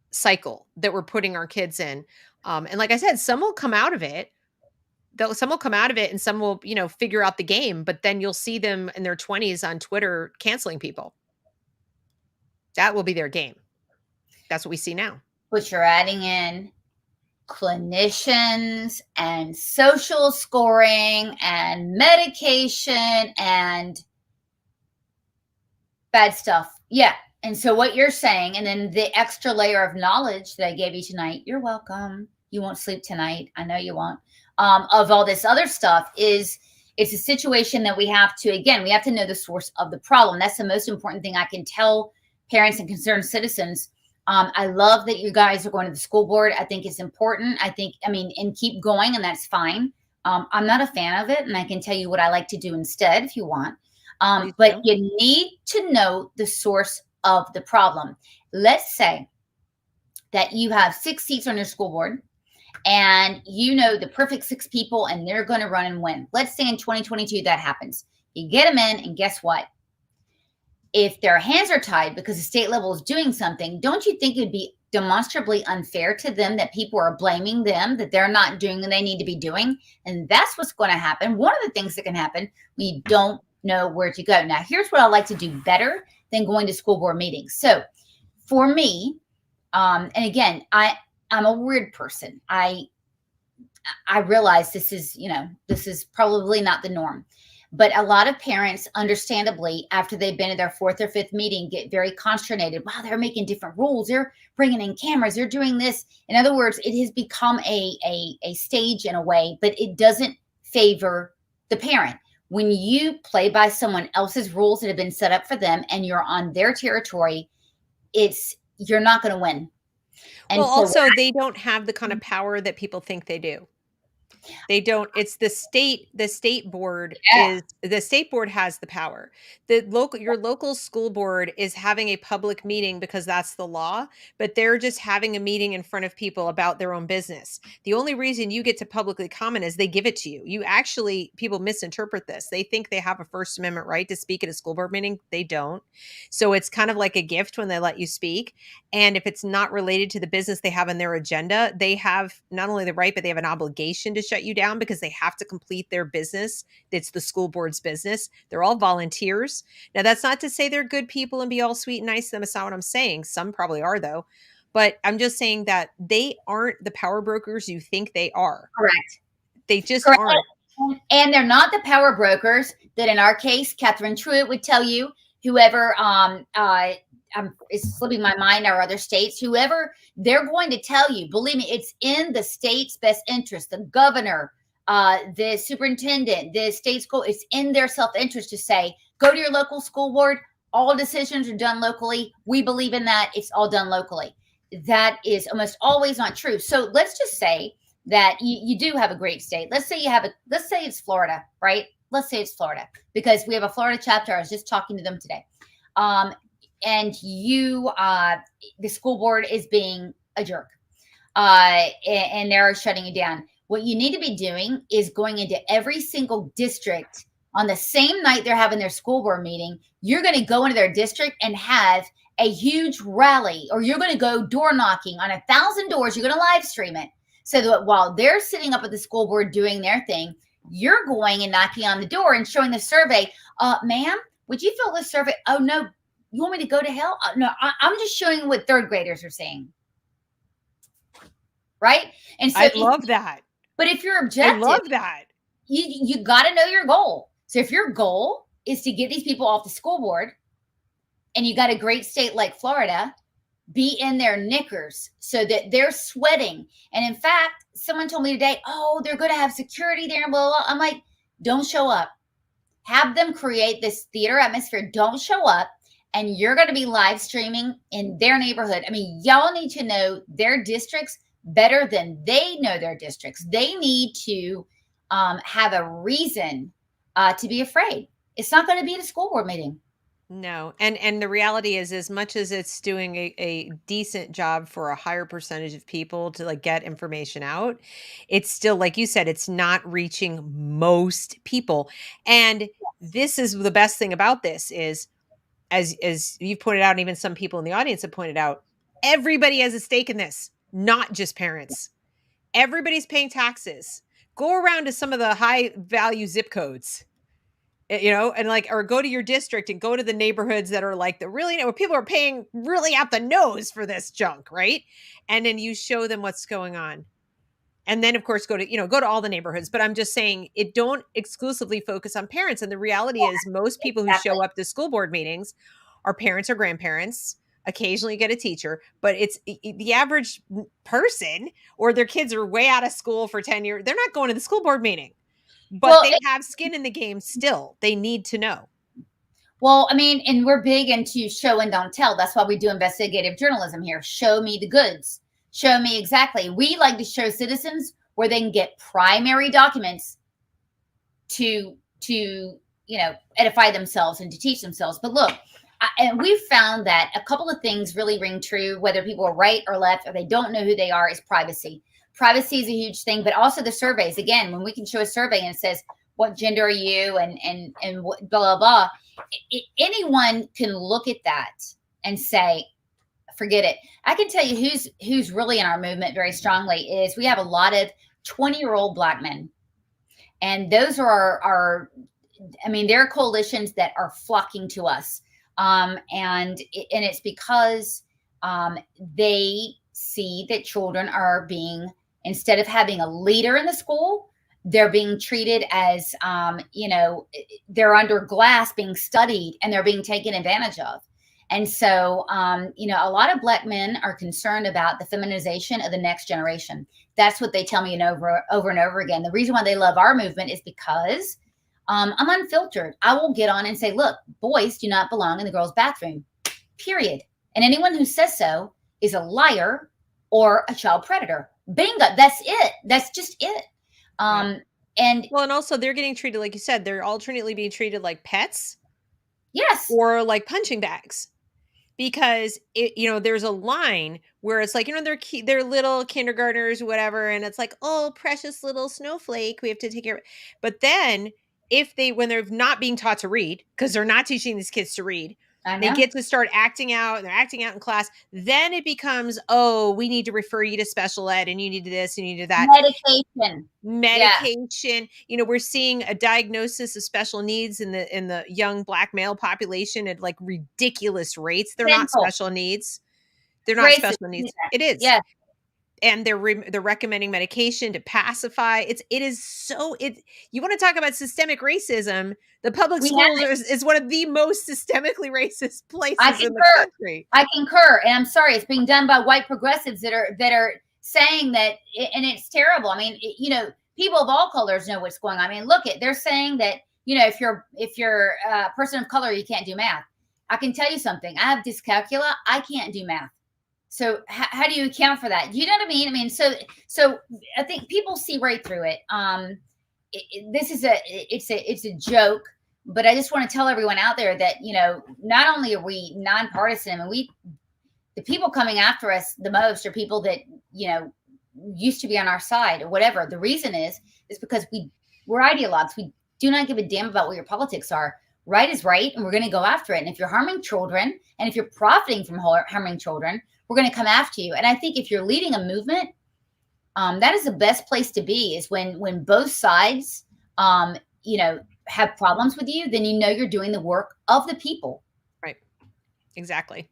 cycle that we're putting our kids in. And like I said, some will come out of it, some will come out of it and some will, figure out the game, but then you'll see them in their 20s on Twitter canceling people. That will be their game. That's what we see now. But you're adding in clinicians and social scoring and medication and bad stuff. Yeah. And so what you're saying, and then the extra layer of knowledge that I gave you tonight, you're welcome. You won't sleep tonight. I know you won't. Of all this other stuff is it's a situation that we have to know the source of the problem. That's the most important thing I can tell parents and concerned citizens. I love that you guys are going to the school board. I think it's important. And keep going, and that's fine. I'm not a fan of it, and I can tell you what I like to do instead if you want. But you need to know the source of the problem. Let's say that you have 6 seats on your school board and you know the perfect 6 people and they're going to run and win. Let's say in 2022 that happens. You get them in, and guess what? If their hands are tied because the state level is doing something, don't you think it'd be demonstrably unfair to them that people are blaming them, that they're not doing what they need to be doing? And that's what's going to happen. One of the things that can happen when you don't know where to go. Now, here's what I like to do better than going to school board meetings. So for me, and again, I'm a weird person. I realize this is probably not the norm. But a lot of parents, understandably, after they've been at their 4th or 5th meeting, get very consternated. Wow, they're making different rules. They're bringing in cameras. They're doing this. In other words, it has become a stage in a way, but it doesn't favor the parent. When you play by someone else's rules that have been set up for them and you're on their territory, you're not going to win. And Well, so also, they don't have the kind of power that people think they do. They don't. It's the state board Yeah, has the power. Your local school board is having a public meeting because that's the law, but they're just having a meeting in front of people about their own business. The only reason you get to publicly comment is they give it to you. People misinterpret this. They think they have a First Amendment right to speak at a school board meeting. They don't. So it's kind of like a gift when they let you speak. And if it's not related to the business they have on their agenda, they have not only the right, but they have an obligation to shut you down because they have to complete their business. It's the school board's business. They're all volunteers. Now, that's not to say they're good people and be all sweet and nice to them. That's not what I'm saying. Some probably are, though. But I'm just saying that they aren't the power brokers you think they are. correct. They just Correct. aren't. And they're not the power brokers that, in our case, Catherine Truitt would tell you, whoever is slipping my mind, or other states, whoever, they're going to tell you, believe me, it's in the state's best interest. The governor, the superintendent, the state school, it's in their self-interest to say, go to your local school board. All decisions are done locally. We believe in that. It's all done locally. That is almost always not true. So let's just say that you do have a great state. Let's say let's say it's Florida, right? Let's say it's Florida, because we have a Florida chapter. I was just talking to them today. And the school board is being a jerk, and they're shutting you down. What you need to be doing is going into every single district on the same night they're having their school board meeting. You're going to go into their district and have a huge rally, or you're going to go door knocking on 1,000 doors. You're going to live stream it, so that while they're sitting up at the school board doing their thing, you're going and knocking on the door and showing the survey. Ma'am, would you fill this survey? Oh, no. You want me to go to hell? No, I'm just showing you what third graders are saying. Right? And so I love that. But if you're objective, I love that. You got to know your goal. So if your goal is to get these people off the school board, and you got a great state like Florida, be in their knickers so that they're sweating. And in fact, someone told me today, oh, they're going to have security there and blah, blah, blah. I'm like, don't show up. Have them create this theater atmosphere. Don't show up. And you're going to be live streaming in their neighborhood. I mean, y'all need to know their districts better than they know their districts. They need to have a reason to be afraid. It's not going to be at a school board meeting. No. And the reality is, as much as it's doing a decent job for a higher percentage of people to like get information out, it's still, like you said, it's not reaching most people. And this is the best thing about this is, as you've pointed out, and even some people in the audience have pointed out, everybody has a stake in this, not just parents. Everybody's paying taxes. Go around to some of the high value zip codes, and like, or go to your district and go to the neighborhoods that are like where people are paying really out the nose for this junk, right? And then you show them what's going on. And then, of course, go to all the neighborhoods. But I'm just saying, don't exclusively focus on parents. And the reality is, most people who show up to school board meetings are parents or grandparents. Occasionally get a teacher, but it's the average person, or their kids are way out of school for 10 years. They're not going to the school board meeting, but they have skin in the game still. They need to know. Well, I mean, and we're big into show and don't tell. That's why we do investigative journalism here. Show me the goods. Show me exactly. We like to show citizens where they can get primary documents to edify themselves and to teach themselves. But look, and we've found that a couple of things really ring true, whether people are right or left, or they don't know who they are, is privacy. Privacy is a huge thing, but also the surveys. Again, when we can show a survey and it says, what gender are you, and blah, blah, blah. Anyone can look at that and say, forget it. I can tell you who's really in our movement very strongly is we have a lot of 20-year-old Black men. And those are there are coalitions that are flocking to us. And it's because they see that children are being, instead of having a leader in the school, they're being treated as, they're under glass being studied, and they're being taken advantage of. And so, a lot of Black men are concerned about the feminization of the next generation. That's what they tell me over and over again. The reason why they love our movement is because I'm unfiltered. I will get on and say, look, boys do not belong in the girls' bathroom, period. And anyone who says so is a liar or a child predator. Bingo. That's it. That's just it. Right. Um, and Well, and also they're getting treated, like you said, they're alternately being treated like pets yes, or like punching bags. Because there's a line where it's like, they're little kindergartners, whatever, and it's like, oh, precious little snowflake, we have to take care of it. But then when they're not being taught to read, because they're not teaching these kids to read, I they know. get to start acting out, and they're acting out in class, then it becomes, oh, we need to refer you to special ed, and you need this and you need that. Medication. Yeah, Medication. We're seeing a diagnosis of special needs in the young black male population at like ridiculous rates. They're not sinful, special needs. They're not racist. special needs. It is. Yes, And they're recommending medication to pacify. It you want to talk about systemic racism, the public we have schools is one of the most systemically racist I places in the concur. country. I concur, and I'm sorry, it's being done by white progressives that are saying that, and it's terrible. I mean, people of all colors know what's going on. I mean, look at they're saying that if you're a person of color, you can't do math. I can tell you something. I have dyscalculia. I can't do math. So how do you account for that? You know what I mean? I mean, so I think people see right through it. This is it's a joke, but I just want to tell everyone out there that not only are we nonpartisan, and the people coming after us the most are people that used to be on our side or whatever. The reason is because we're ideologues. We do not give a damn about what your politics are. Right is right, and we're going to go after it. And if you're harming children, and if you're profiting from harming children, we're going to come after you. And I think if you're leading a movement, that is the best place to be. Is when both sides, have problems with you, then you're doing the work of the people. Right. Exactly.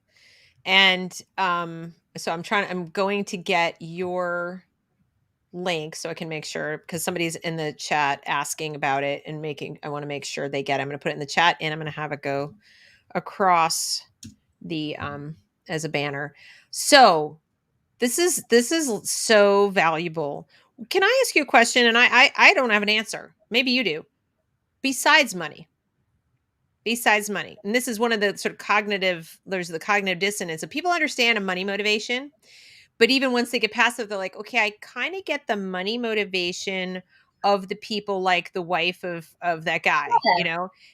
And so I'm going to get your link so I can make sure, because somebody's in the chat asking about it and I want to make sure they get it. I'm going to put it in the chat, and I'm going to have it go across the as a banner. So this is so valuable. Can I ask you a question? And I don't have an answer. Maybe you do. Besides money, and this is one of the sort of there's the cognitive dissonance of people understand a money motivation, but even once they get past it, they're like, okay, I kind of get the money motivation of the people, like the wife of that guy,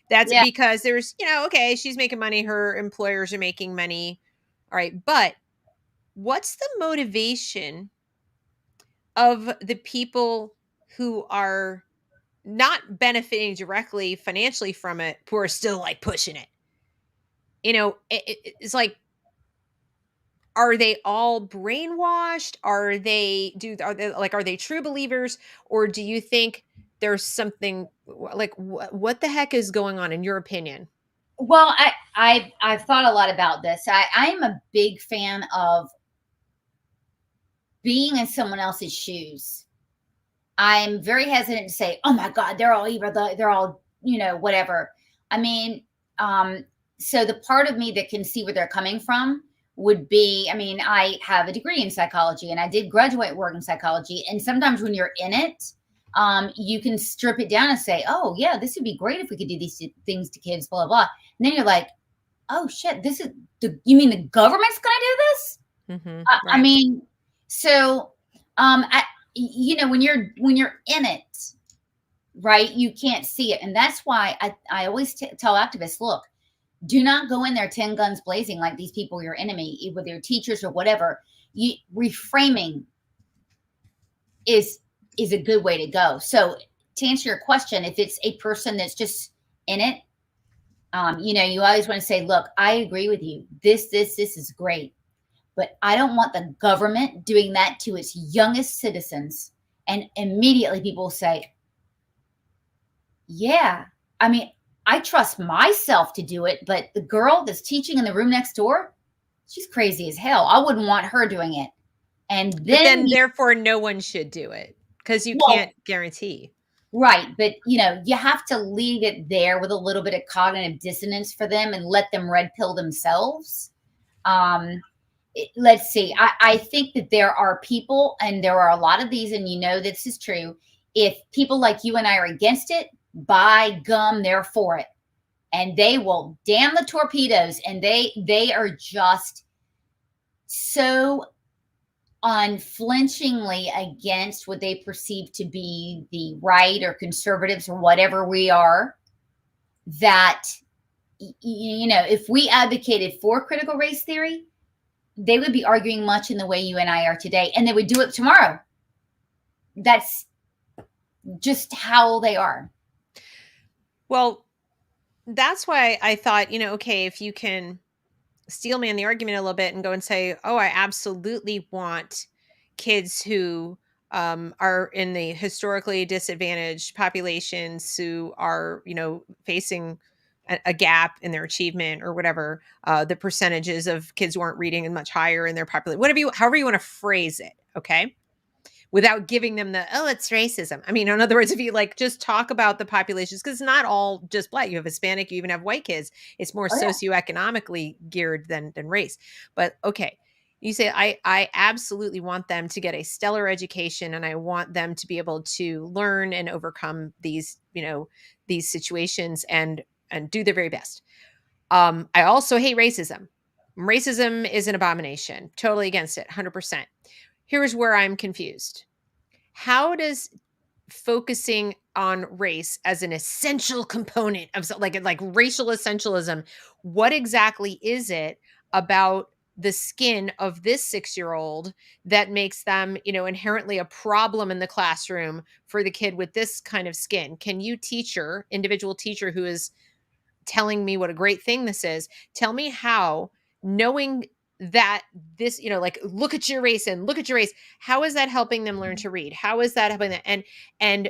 that's Yeah. because there's, okay, she's making money, her employers are making money. All right. But what's the motivation of the people who are not benefiting directly financially from it, who are still like pushing it? It's like, are they all brainwashed? Are they true believers? Or do you think there's something like, what the heck is going on in your opinion? Well, I've thought a lot about this. I am a big fan of being in someone else's shoes. I'm very hesitant to say, "Oh my God, they're all evil. They're all whatever." I mean, so the part of me that can see where they're coming from would be. I mean, I have a degree in psychology, and I did graduate work in psychology. And sometimes when you're in it, you can strip it down and say, "Oh yeah, this would be great if we could do these things to kids." Blah blah blah. And then you're like, "Oh shit, this is you mean the government's going to do this?" I Right. mean, so when you're in it, right, you can't see it, and that's why I always tell activists, look, do not go in there 10 guns blazing like these people are your enemy, whether they're teachers or whatever. Reframing is a good way to go. So to answer your question, if it's a person that's just in it, you always want to say, look, I agree with you. This is great. But I don't want the government doing that to its youngest citizens. And immediately people say, yeah, I mean, I trust myself to do it, but the girl that's teaching in the room next door, she's crazy as hell. I wouldn't want her doing it. And But then, then therefore no one should do it, because you well, can't guarantee. right. But, you have to leave it there with a little bit of cognitive dissonance for them and let them red pill themselves. Let's see. I think that there are people, and there are a lot of these, and this is true. If people like you and I are against it, by gum, they're for it. And they will damn the torpedoes, and they are just so unflinchingly against what they perceive to be the right or conservatives or whatever we are, that if we advocated for critical race theory, they would be arguing much in the way you and I are today, and they would do it tomorrow. That's just how they are. Well, that's why I thought, okay, if you can steelman the argument a little bit and go and say, oh, I absolutely want kids who are in the historically disadvantaged populations who are, facing a gap in their achievement or whatever, the percentages of kids who aren't reading and much higher in their population, however you want to phrase it. Okay. Without giving them it's racism. I mean, in other words, if you just talk about the populations, because it's not all just black. You have Hispanic, you even have white kids. It's more Oh, yeah. socioeconomically geared than race. But okay, you say I absolutely want them to get a stellar education, and I want them to be able to learn and overcome these situations and do their very best. I also hate racism. Racism is an abomination. Totally against it, 100%. Here's where I'm confused. How does focusing on race as an essential component of like racial essentialism, what exactly is it about the skin of this 6-year-old that makes them, inherently a problem in the classroom for the kid with this kind of skin? Can you individual teacher who is telling me what a great thing this is, tell me how knowing that this, look at your race and look at your race, how is that helping them learn to read? How is that helping them? And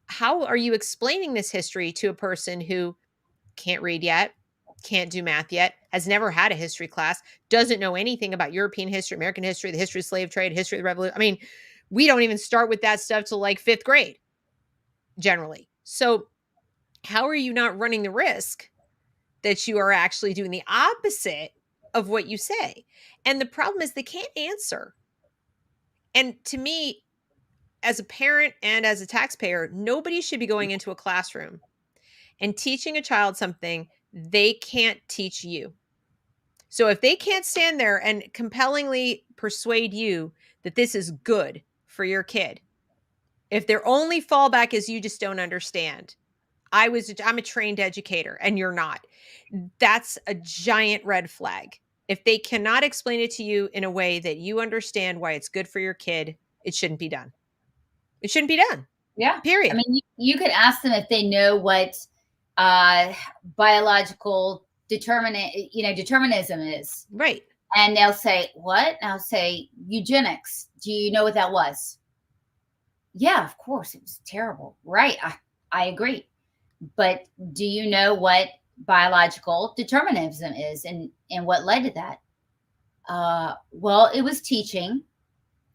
how are you explaining this history to a person who can't read yet, can't do math yet, has never had a history class, doesn't know anything about European history, American history, the history of slave trade, history of the revolution? I mean, we don't even start with that stuff till like 5th grade generally. So how are you not running the risk that you are actually doing the opposite of what you say? And the problem is they can't answer. And to me, as a parent and as a taxpayer, nobody should be going into a classroom and teaching a child something they can't teach you. So if they can't stand there and compellingly persuade you that this is good for your kid, if their only fallback is you just don't understand, I'm a trained educator and you're not, that's a giant red flag. If they cannot explain it to you in a way that you understand why it's good for your kid, it shouldn't be done. It shouldn't be done. Yeah. I Period. mean, you could ask them if they know what biological determinism is. Right. And they'll say, what? And I'll say, eugenics. Do you know what that was? Yeah, of course. It was terrible. Right. I agree. But do you know what biological determinism is and what led to that? Well, it was teaching.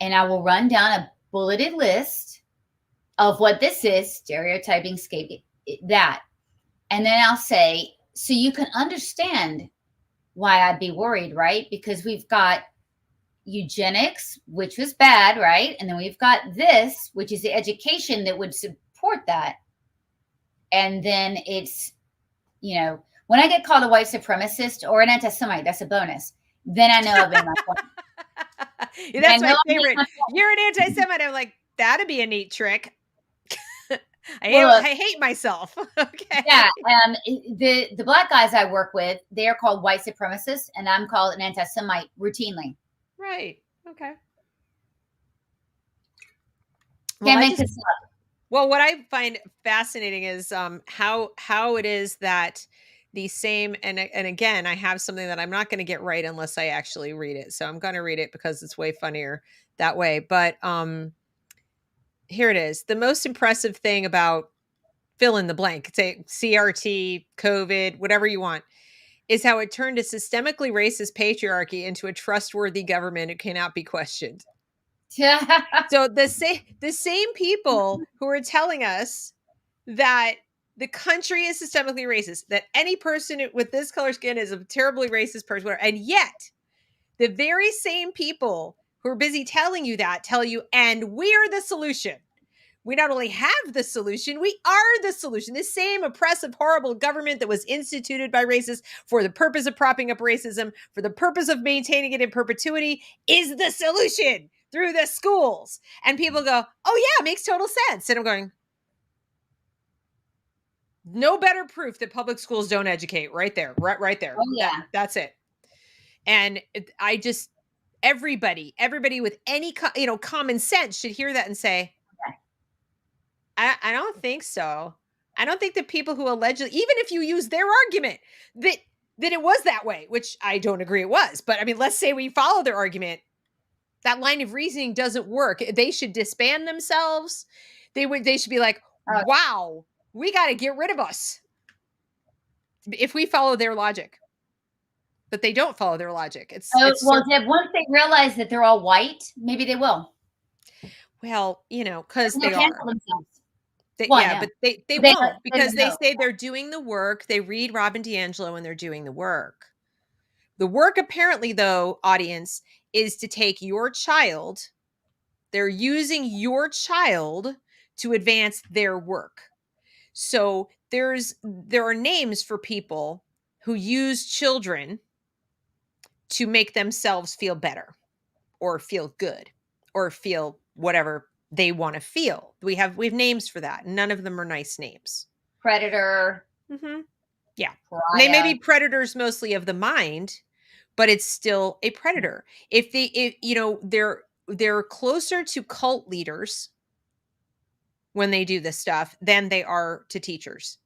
And I will run down a bulleted list of what this is, stereotyping, scapegoat, that. And then I'll say, so you can understand why I'd be worried, right? Because we've got eugenics, which was bad, right? And then we've got this, which is the education that would support that. And then it's, when I get called a white supremacist or an anti-Semite, that's a bonus. Then I know I've been my point. Yeah, that's my favorite. You're an anti-Semite. I'm like, that'd be a neat trick. I hate myself. Okay. Yeah. The black guys I work with, they are called white supremacists, and I'm called an anti-Semite routinely. Right. Okay. Can't make this up. Well, what I find fascinating is how it is that the same, and again, I have something that I'm not going to get right unless I actually read it. So I'm going to read it because it's way funnier that way. But here it is. The most impressive thing about fill in the blank, say CRT, COVID, whatever you want, is how it turned a systemically racist patriarchy into a trustworthy government who cannot be questioned. So the same people who are telling us that the country is systemically racist, that any person with this color skin is a terribly racist person, whatever, and yet the very same people who are busy telling you that tell you, and we're the solution. We not only have the solution, we are the solution. The same oppressive, horrible government that was instituted by racists for the purpose of propping up racism, for the purpose of maintaining it in perpetuity, is the solution. through the schools. And people go, oh yeah, it makes total sense. And I'm going, no better proof that public schools don't educate right there, right there. Oh yeah. That's it. And I just, everybody with any, common sense should hear that and say, Okay. I don't think so. I don't think that people who allegedly, even if you use their argument that it was that way, which I don't agree it was, but I mean, let's say we follow their argument, that line of reasoning doesn't work. They should disband themselves. They should be like, Oh, wow, we got to get rid of us if we follow their logic. But they don't follow their logic. oh It's well, Deb, once they realize that they're all white, maybe they will. well, because They'll they cancel are. themselves. They, Well, I yeah, know. but they They won't, because don't they know. say they're doing the work. They read Robin DiAngelo and they're doing the work. The work, apparently, though, audience, is to take your child. They're using your child to advance their work. So there are names for people who use children to make themselves feel better or feel good or feel whatever they want to feel. We have names for that. None of them are nice names. Predator. Mm-hmm. Yeah. They may Pariah. be predators mostly of the mind, but it's still a predator. If they're closer to cult leaders when they do this stuff than they are to teachers.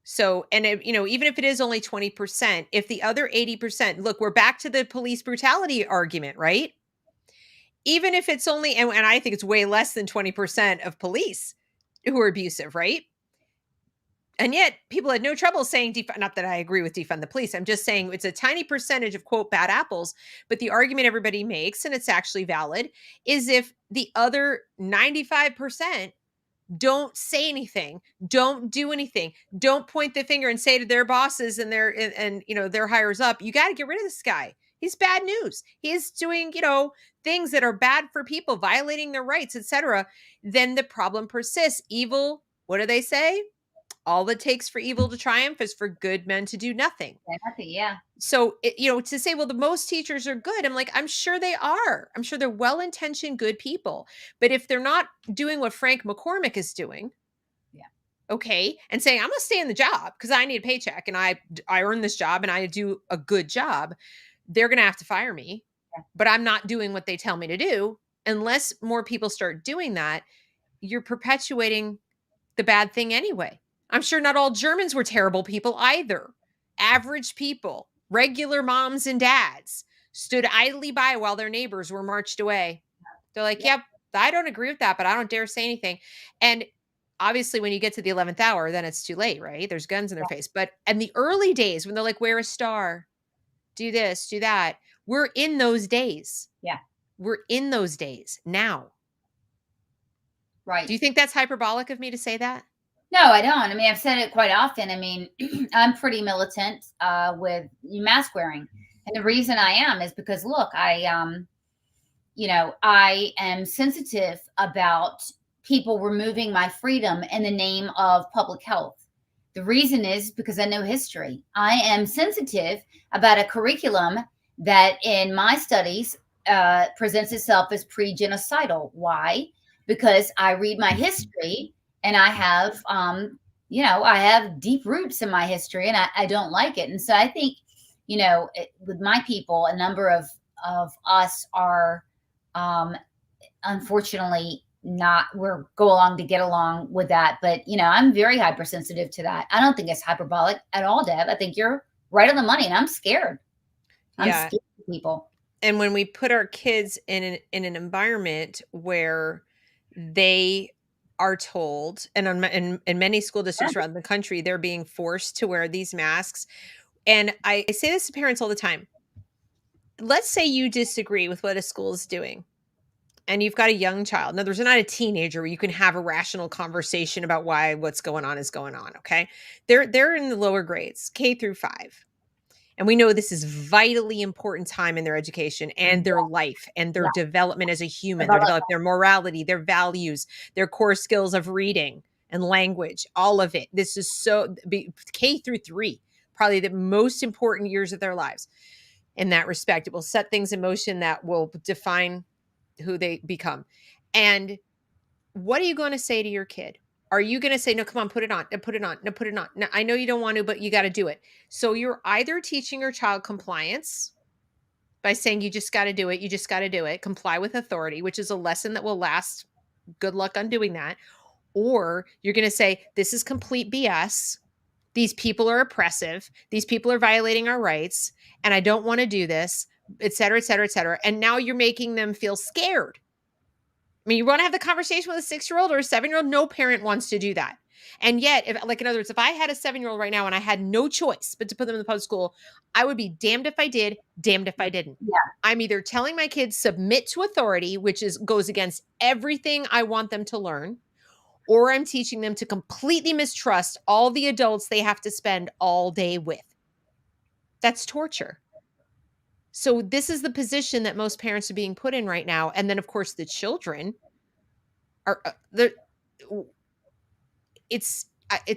So, and even if it is only 20%, if the other 80%, look, we're back to the police brutality argument, right? Even if it's only, and I think it's way less than 20% of police who are abusive, right? And yet people had no trouble saying, not that I agree with defund the police. I'm just saying it's a tiny percentage of, quote, bad apples. But the argument everybody makes, and it's actually valid, is if the other 95% don't say anything, don't do anything, don't point the finger and say to their bosses and their hires up, you got to get rid of this guy. He's bad news. He's doing, things that are bad for people, violating their rights, etc. Then the problem persists. Evil, what do they say? All it takes for evil to triumph is for good men to do nothing. Yeah. So, to say, well, the most teachers are good, I'm like, I'm sure they are. I'm sure they're well-intentioned, good people. But if they're not doing what Frank McCormick is doing, Yeah. okay, and saying, I'm going to stay in the job because I need a paycheck and I earn this job and I do a good job, they're going to have to fire me. Yeah. But I'm not doing what they tell me to do. Unless more people start doing that, you're perpetuating the bad thing anyway. I'm sure not all Germans were terrible people either. Average people, regular moms and dads, stood idly by while their neighbors were marched away. They're like, Yeah. yep, I don't agree with that, but I don't dare say anything. And obviously, when you get to the 11th hour, then it's too late, right? There's guns in their face. But in the early days, when they're like, wear a star, do this, do that, we're in those days. Yeah. We're in those days now. Right. Do you think that's hyperbolic of me to say that? No, I don't. I mean, I've said it quite often. I mean, I'm pretty militant with mask wearing. And the reason I am is because, look, I am sensitive about people removing my freedom in the name of public health. The reason is because I know history. I am sensitive about a curriculum that in my studies presents itself as pre-genocidal. Why? Because I read my history and I have, I have deep roots in my history and I don't like it. And so I think, with my people, a number of us are, unfortunately we're go along to get along with that. But, I'm very hypersensitive to that. I don't think it's hyperbolic at all, Deb. I think you're right on the money and I'm scared. I'm scared of people. And when we put our kids in an environment where they are told, and in many school districts around the country, they're being forced to wear these masks. And I say this to parents all the time. Let's say you disagree with what a school is doing and you've got a young child. Now, there's not a teenager where you can have a rational conversation about why what's going on is going on, okay? They're in the lower grades, K through 5. And we know this is vitally important time in their education and their life and their development as a human. They're developing their morality, their values, their core skills of reading and language, all of it. This is K through 3, probably the most important years of their lives. In that respect, it will set things in motion that will define who they become. And what are you going to say to your kid? Are you going to say, no, come on, put it on, no, put it on, no, put it on? No, I know you don't want to, but you got to do it. So you're either teaching your child compliance by saying you just got to do it, you just got to do it, comply with authority, which is a lesson that will last. Good luck on doing that. Or you're going to say, this is complete BS. These people are oppressive. These people are violating our rights. And I don't want to do this, et cetera, et cetera, et cetera. And now you're making them feel scared. I mean, you want to have the conversation with a 6-year-old or a 7-year-old? No parent wants to do that. And yet, if, like, in other words, if I had a 7-year-old right now and I had no choice but to put them in the public school, I would be damned if I did, damned if I didn't. Yeah. I'm either telling my kids submit to authority, which goes against everything I want them to learn, or I'm teaching them to completely mistrust all the adults they have to spend all day with. That's torture. So this is the position that most parents are being put in right now. And then, of course, the children are it's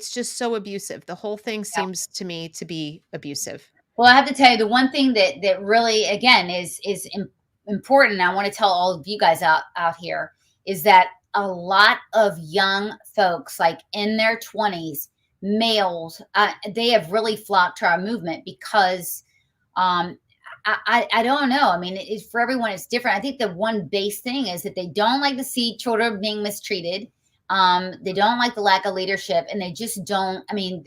just so abusive. The whole thing seems to me to be abusive. Well, I have to tell you, the one thing that really, again, is important. I want to tell all of you guys out here is that a lot of young folks, like in their 20s, males, they have really flocked to our movement because I don't know. I mean, for everyone, it's different. I think the one base thing is that they don't like to see children being mistreated. They don't like the lack of leadership, and they just don't. I mean,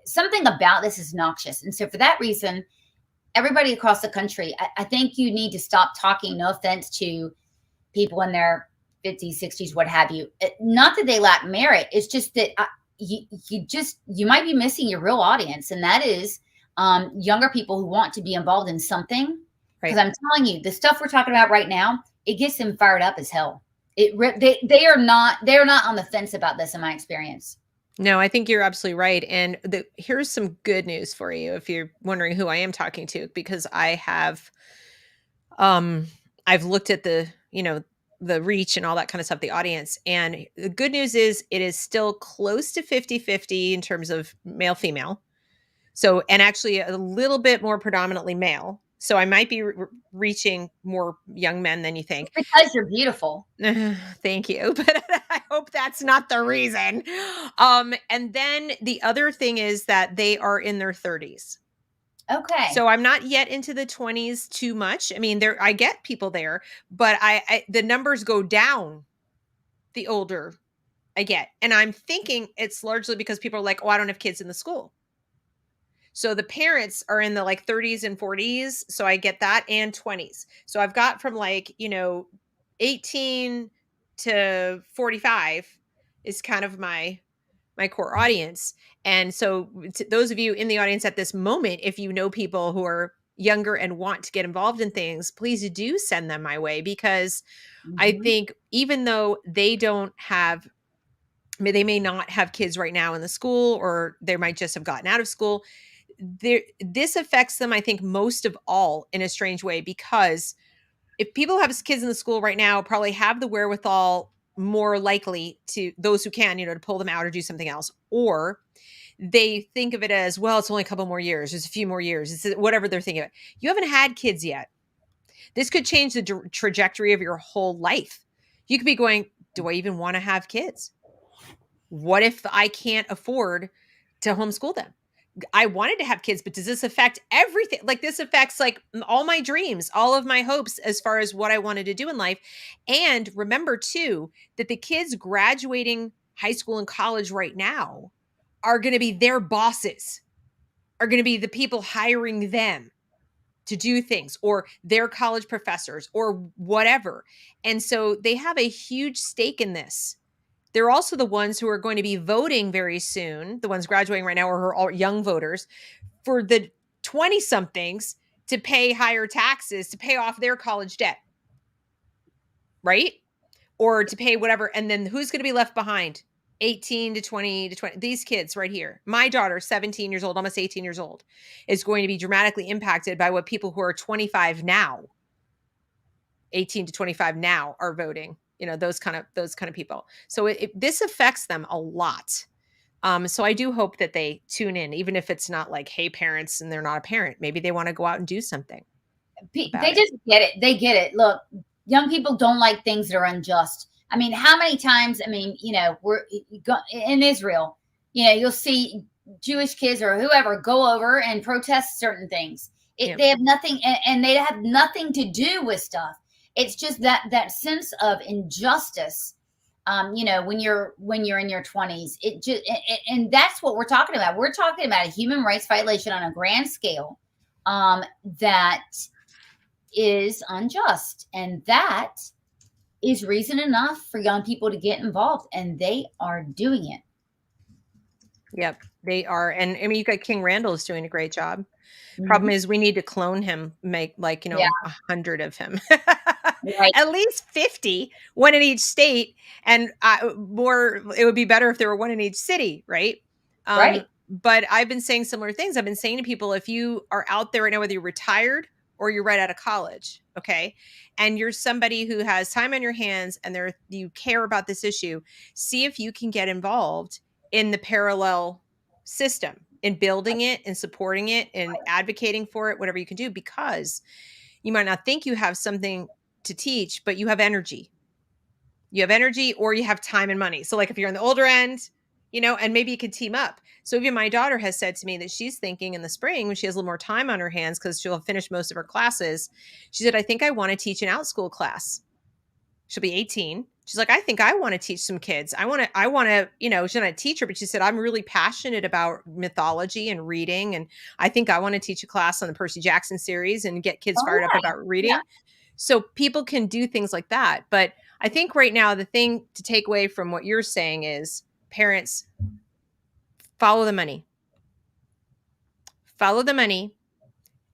something about this is noxious, and so for that reason, everybody across the country, I think you need to stop talking. No offense to people in their 50s, 60s, what have you. Not that they lack merit. It's just that you might be missing your real audience, and that is younger people who want to be involved in something. Because I'm telling you, the stuff we're talking about right now, it gets them fired up as hell. They are not on the fence about this in my experience. No, I think you're absolutely right. And here's some good news for you if you're wondering who I am talking to, because I've looked at the reach and all that kind of stuff, the audience. And the good news is it is still close to 50-50 in terms of male, female. So, and actually a little bit more predominantly male. So I might be reaching more young men than you think. Because you're beautiful. Thank you. But I hope that's not the reason. And then the other thing is that they are in their 30s. Okay. So I'm not yet into the 20s too much. I mean, I get people there, but the numbers go down the older I get. And I'm thinking it's largely because people are like, oh, I don't have kids in the school. So the parents are in the 30s and 40s. So I get that, and 20s. So I've got from 18 to 45 is kind of my core audience. And so to those of you in the audience at this moment, if you know people who are younger and want to get involved in things, please do send them my way, because I think even though they may not have kids right now in the school, or they might just have gotten out of school, this affects them, I think, most of all in a strange way, because if people have kids in the school right now, probably have the wherewithal, more likely to those who can, to pull them out or do something else, or they think of it as, well, it's only a couple more years, there's a few more years, it's whatever they're thinking of it. You haven't had kids yet. This could change the trajectory of your whole life. You could be going, do I even want to have kids? What if I can't afford to homeschool them? I wanted to have kids, but does this affect everything? This affects all my dreams, all of my hopes as far as what I wanted to do in life. And remember too, that the kids graduating high school and college right now are going to be their bosses, are going to be the people hiring them to do things, or their college professors or whatever. And so they have a huge stake in this. They're also the ones who are going to be voting very soon, the ones graduating right now, or who are all young voters, for the 20-somethings to pay higher taxes to pay off their college debt, right? Or to pay whatever. And then who's going to be left behind? 18 to 20 to 20. These kids right here. My daughter, 17 years old, almost 18 years old, is going to be dramatically impacted by what people who are 25 now, 18 to 25 now, are voting. Those kind of people. So this affects them a lot. So I do hope that they tune in, even if it's not hey, parents, and they're not a parent. Maybe they want to go out and do something. They just get it. They get it. Look, young people don't like things that are unjust. I mean, how many times, I mean, we're in Israel, you'll see Jewish kids or whoever go over and protest certain things. They have nothing, and they have nothing to do with stuff. It's just that sense of injustice. When you're in your 20s, and that's what we're talking about. We're talking about a human rights violation on a grand scale, that is unjust, and that is reason enough for young people to get involved, and they are doing it. Yep, they are. And I mean, you got King Randall is doing a great job. Problem Mhm. is we need to clone him, make like, Yeah, 100 of him. right, At least 50, one in each state. And more, it would be better if there were one in each city, right? right. But I've been saying similar things. I've been saying to people, if you are out there right now, whether you're retired or you're right out of college, okay, and you're somebody who has time on your hands and you care about this issue, see if you can get involved in the parallel system, in building it and supporting it and advocating for it, whatever you can do, because you might not think you have something to teach, but you have energy. You have energy or you have time and money. So like if you're on the older end, and maybe you could team up. So even my daughter has said to me that she's thinking in the spring when she has a little more time on her hands, because she'll have finished most of her classes. She said, I think I want to teach an outschool class. She'll be 18. She's like, I think I want to teach some kids. I want to, she's not a teacher, but she said, I'm really passionate about mythology and reading. And I think I want to teach a class on the Percy Jackson series and get kids Oh fired up yeah, about yeah. reading. So people can do things like that. But I think right now, the thing to take away from what you're saying is parents, follow the money. Follow the money.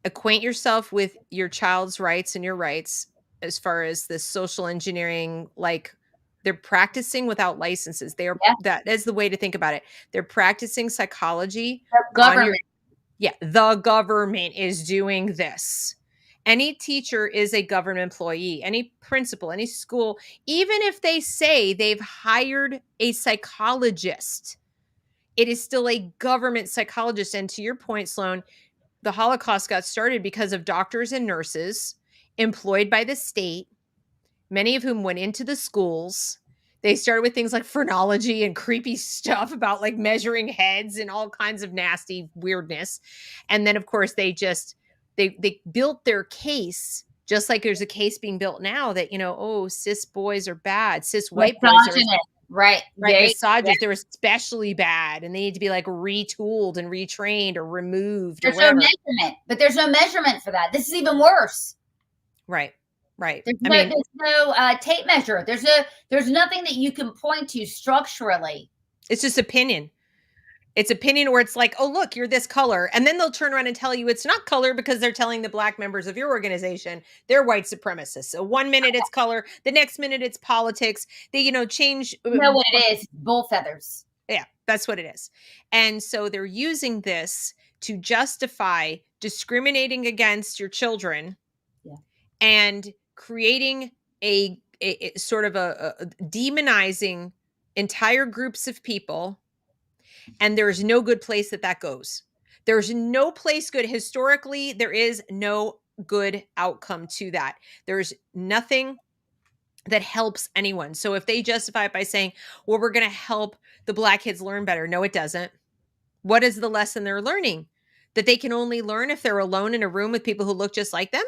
Acquaint yourself with your child's rights and your rights as far as the social engineering, like they're practicing without licenses. Yeah. That is the way to think about it. They're practicing psychology The on your, government. yeah, the government is doing this. Any teacher is a government employee, any principal, any school, even if they say they've hired a psychologist, it is still a government psychologist. And to your point, Sloan, the Holocaust got started because of doctors and nurses employed by the state, many of whom went into the schools. They started with things like phrenology and creepy stuff about like measuring heads and all kinds of nasty weirdness. And then of course they built their case, just like there's a case being built now that, oh, cis boys are bad, cis white boys are Misogynist. Right. right, Very. Yeah. misogynists, they're especially bad and they need to be like retooled and retrained or removed or There's no whatever. measurement, but there's no measurement for that. This is even worse. Right. Right. There's I no, mean, there's no tape measure. There's nothing that you can point to structurally. it's just opinion. It's opinion where it's like, oh, look, you're this color. And then they'll turn around and tell you it's not color because they're telling the black members of your organization they're white supremacists. So one minute it's color, the next minute it's politics. They, change. You know what it is? Bull feathers. Yeah, that's what it is. And so they're using this to justify discriminating against your children. Yeah. And creating a sort of a demonizing entire groups of people. And there's no good place that goes. There's no place good. Historically, there is no good outcome to that. There's nothing that helps anyone. So if they justify it by saying, well, we're going to help the black kids learn better. No, it doesn't. What is the lesson they're learning? That they can only learn if they're alone in a room with people who look just like them?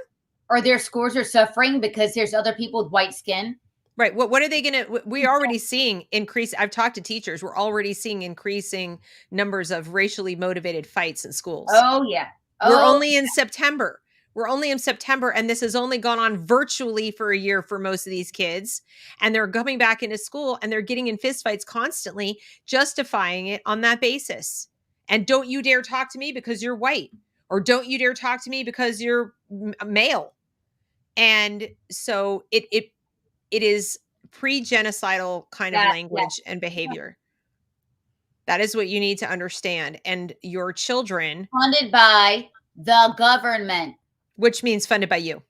Or their scores are suffering because there's other people with white skin. Right. What are they going to, we're already seeing increase. I've talked to teachers. We're already seeing increasing numbers of racially motivated fights in schools. Oh yeah. We're Oh, only in September. We're only in September, and this has only gone on virtually for a year for most of these kids. And they're coming back into school and they're getting in fistfights constantly, justifying it on that basis. And don't you dare talk to me because you're white, or don't you dare talk to me because you're male. And so it is pre-genocidal kind of language and behavior. That is what you need to understand. And your children, funded by the government. which means funded by you,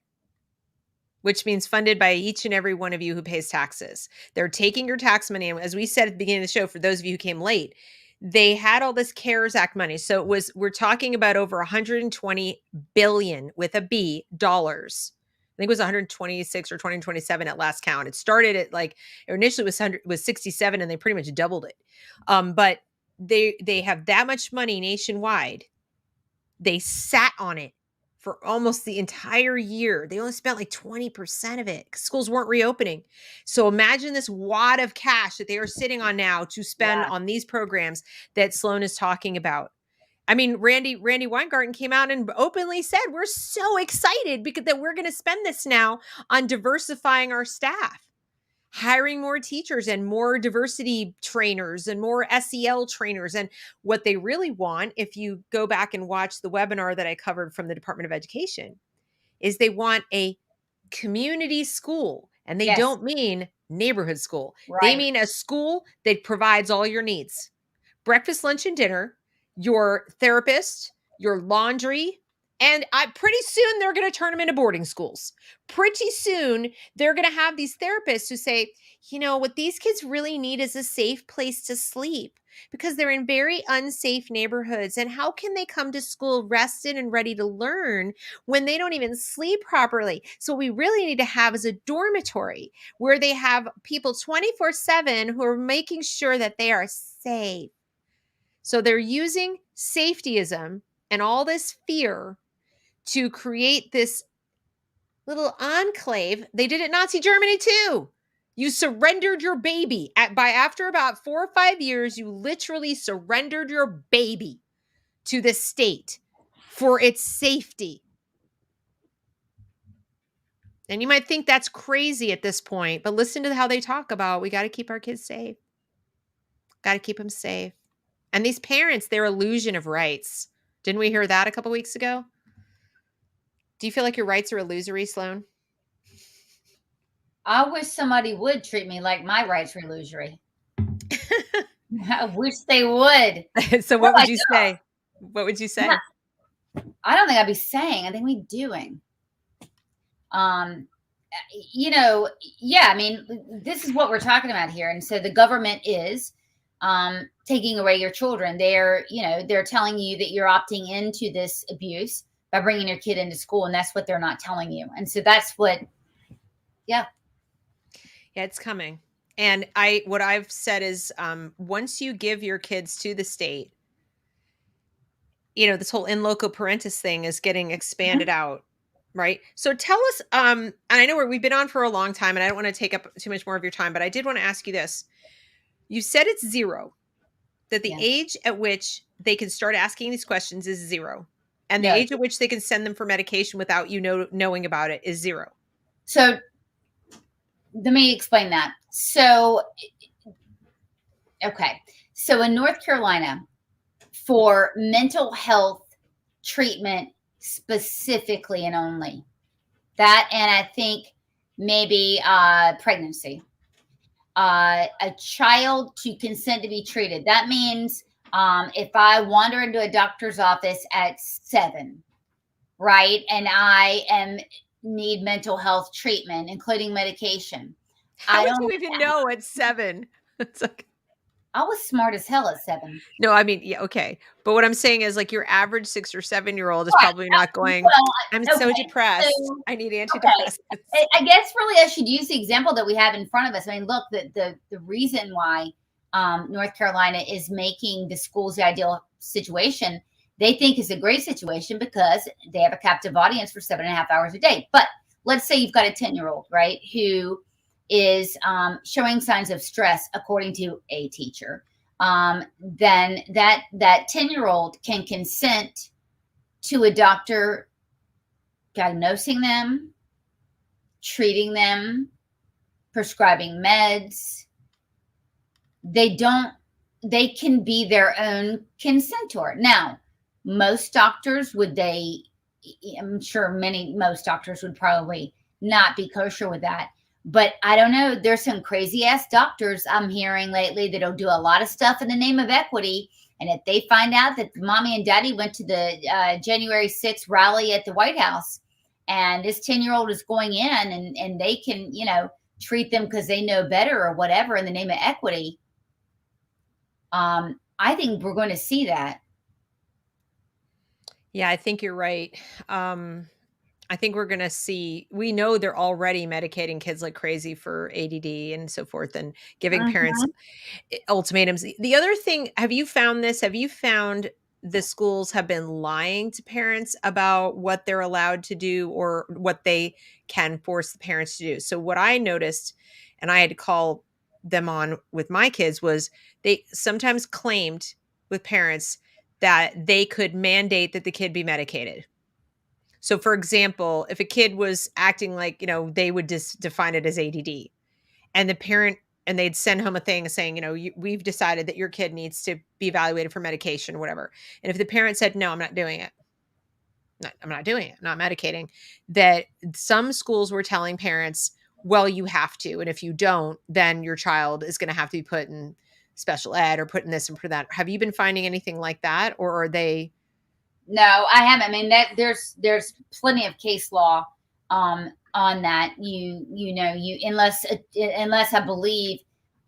which means funded by each and every one of you who pays taxes. They're taking your tax money. And as we said at the beginning of the show, for those of you who came late, they had all this CARES Act money. So we're talking about over 120 billion with a B dollars think it was 126 or 227 at last count. It started at like initially was 100 was 67 and they pretty much doubled it. But they have that much money nationwide. They sat on it for almost the entire year. They only spent like 20% of it. Schools weren't reopening. So imagine this wad of cash that they are sitting on now to spend Yeah. on these programs that Sloan is talking about. I mean, Randy Weingarten came out and openly said, we're so excited because that we're going to spend this now on diversifying our staff, hiring more teachers and more diversity trainers and more SEL trainers. And what they really want, if you go back and watch the webinar that I covered from the Department of Education, is they want a community school. And they Yes. don't mean neighborhood school. They Right. mean a school that provides all your needs: breakfast, lunch, and dinner, your therapist, your laundry. And pretty soon they're going to turn them into boarding schools. Pretty soon they're going to have these therapists who say, you know, what these kids really need is a safe place to sleep because they're in very unsafe neighborhoods. And how can they come to school rested and ready to learn when they don't even sleep properly? So, what we really need to have is a dormitory where they have people 24/7 who are making sure that they are safe. So they're using safetyism and all this fear to create this little enclave. They did it in Nazi Germany too. You surrendered your baby after about 4 or 5 years, you literally surrendered your baby to the state for its safety. And you might think that's crazy at this point, but listen to how they talk about we got to keep our kids safe. Got to keep them safe. And these parents, their illusion of rights. Didn't we hear that a couple weeks ago? Do you feel like your rights are illusory, Sloan? I wish somebody would treat me like my rights were illusory. I wish they would. So What what do I would you do? say? What would you say? I don't think I'd be saying. I think we'd be doing. Um, you know, yeah. I mean, this is what we're talking about here, and so the government is taking away your children. They're telling you that you're opting into this abuse by bringing your kid into school, and that's what they're not telling you. And so that's what, yeah, Yeah, it's coming. And what I've said is once you give your kids to the state, this whole in loco parentis thing is getting expanded out, right? So tell us, and I know we've been on for a long time and I don't want to take up too much more of your time, but I did want to ask you this. You said it's 0, that the yeah, age at which they can start asking these questions is 0. And the no. age at which they can send them for medication without knowing about it is 0. So let me explain that. So, okay. So in North Carolina, for mental health treatment specifically and only that, and I think maybe pregnancy, a child to consent to be treated. That means if I wander into a doctor's office at 7, right, and I am need mental health treatment, including medication, How I would don't. you even know at 7? It's like, I was smart as hell at 7. no, I mean, yeah, okay. But what I'm saying is like your average 6 or 7-year-old is Right. probably not going, I'm Well, so okay. depressed. So, I need okay. antidepressants. I guess really I should use the example that we have in front of us. I mean, look, the reason why North Carolina is making the schools the ideal situation, they think is a great situation because they have a captive audience for 7.5 hours a day. But let's say you've got a 10-year-old, right, who is showing signs of stress, according to a teacher. Then that 10-year-old can consent to a doctor diagnosing them, treating them, prescribing meds. They can be their own consentor. Now, most doctors I'm sure most doctors would probably not be kosher with that. But I don't know. There's some crazy ass doctors I'm hearing lately that'll do a lot of stuff in the name of equity. And if they find out that mommy and daddy went to the January 6th rally at the White House and this 10-year-old is going in and they can, treat them because they know better or whatever in the name of equity, I think we're going to see that. Yeah, I think you're right. I think we're gonna see we know they're already medicating kids like crazy for ADD and so forth and giving parents Mhm. ultimatums. The other thing, have you found this? Have you found the schools have been lying to parents about what they're allowed to do or what they can force the parents to do? So what I noticed, and I had to call them on with my kids, was they sometimes claimed with parents that they could mandate that the kid be medicated. So for example, if a kid was acting like, they would just define it as ADD, and the parent and they'd send home a thing saying, we've decided that your kid needs to be evaluated for medication or whatever. And if the parent said, no, I'm not doing it. I'm not doing it. I'm not medicating. That some schools were telling parents, well, you have to. And if you don't, then your child is going to have to be put in special ed or put in this and put that. Have you been finding anything like that? Or are they? No, I haven't. I mean, that there's plenty of case law on that. You unless I believe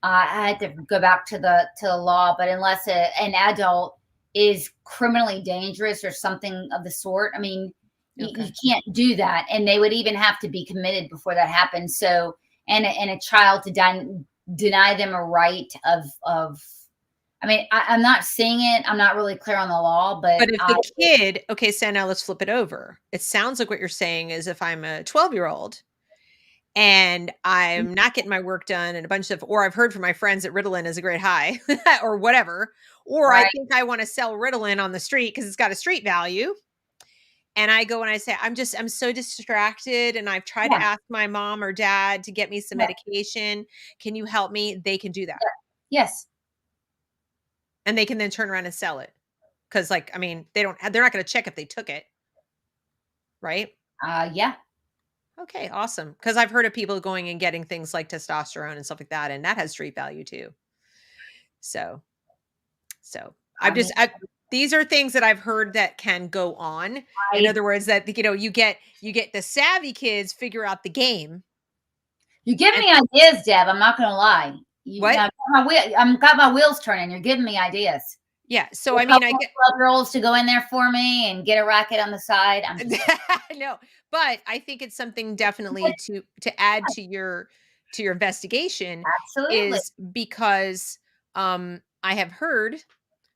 I had to go back to the law, but unless an adult is criminally dangerous or something of the sort, I mean, you Okay. can't do that, and they would even have to be committed before that happens. So, and a child to deny them a right of. I mean, I'm not seeing it. I'm not really clear on the law, but But if the kid, okay, so now let's flip it over. It sounds like what you're saying is if I'm a 12-year-old and I'm not getting my work done and a bunch of, or I've heard from my friends that Ritalin is a great high or whatever, or I right, think I want to sell Ritalin on the street because it's got a street value. And I go and I say, I'm so distracted. And I've tried to yeah, ask my mom or dad to get me some yeah, medication. Can you help me? They can do that. yeah, yes, And they can then turn around and sell it. Cause like, I mean, they're not going to check if they took it. Right. yeah. Okay, awesome. Because I've heard of people going and getting things like testosterone and stuff like that, and that has street value too. So, so I mean, these are things that I've heard that can go on. In I other words, that you get the savvy kids figure out the game. you give And me ideas, Deb. I'm not gonna lie. what? I'm got my wheels turning. You're giving me ideas. Yeah. So A I mean, I couple of get 12-year-olds to go in there for me and get a racket on the side. I'm just no, but I think it's something definitely to add to your investigation absolutely. is because I have heard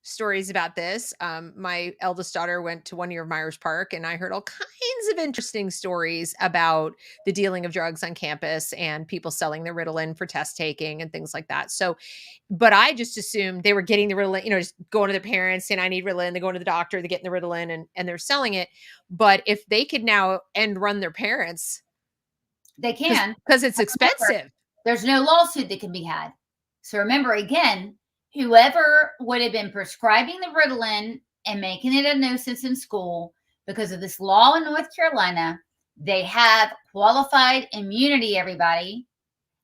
stories about this. My eldest daughter went to 1 year of Myers Park, and I heard all kinds of interesting stories about the dealing of drugs on campus and people selling their Ritalin for test taking and things like that. So, but I just assumed they were getting the Ritalin, just going to their parents saying, I need Ritalin. They go to the doctor, they're getting the Ritalin and they're selling it. But if they could now end run their parents, They because can. it's Remember, expensive. there's no lawsuit that can be had. So remember again, whoever would have been prescribing the Ritalin and making it a nuisance in school because of this law in North Carolina, they have qualified immunity, everybody.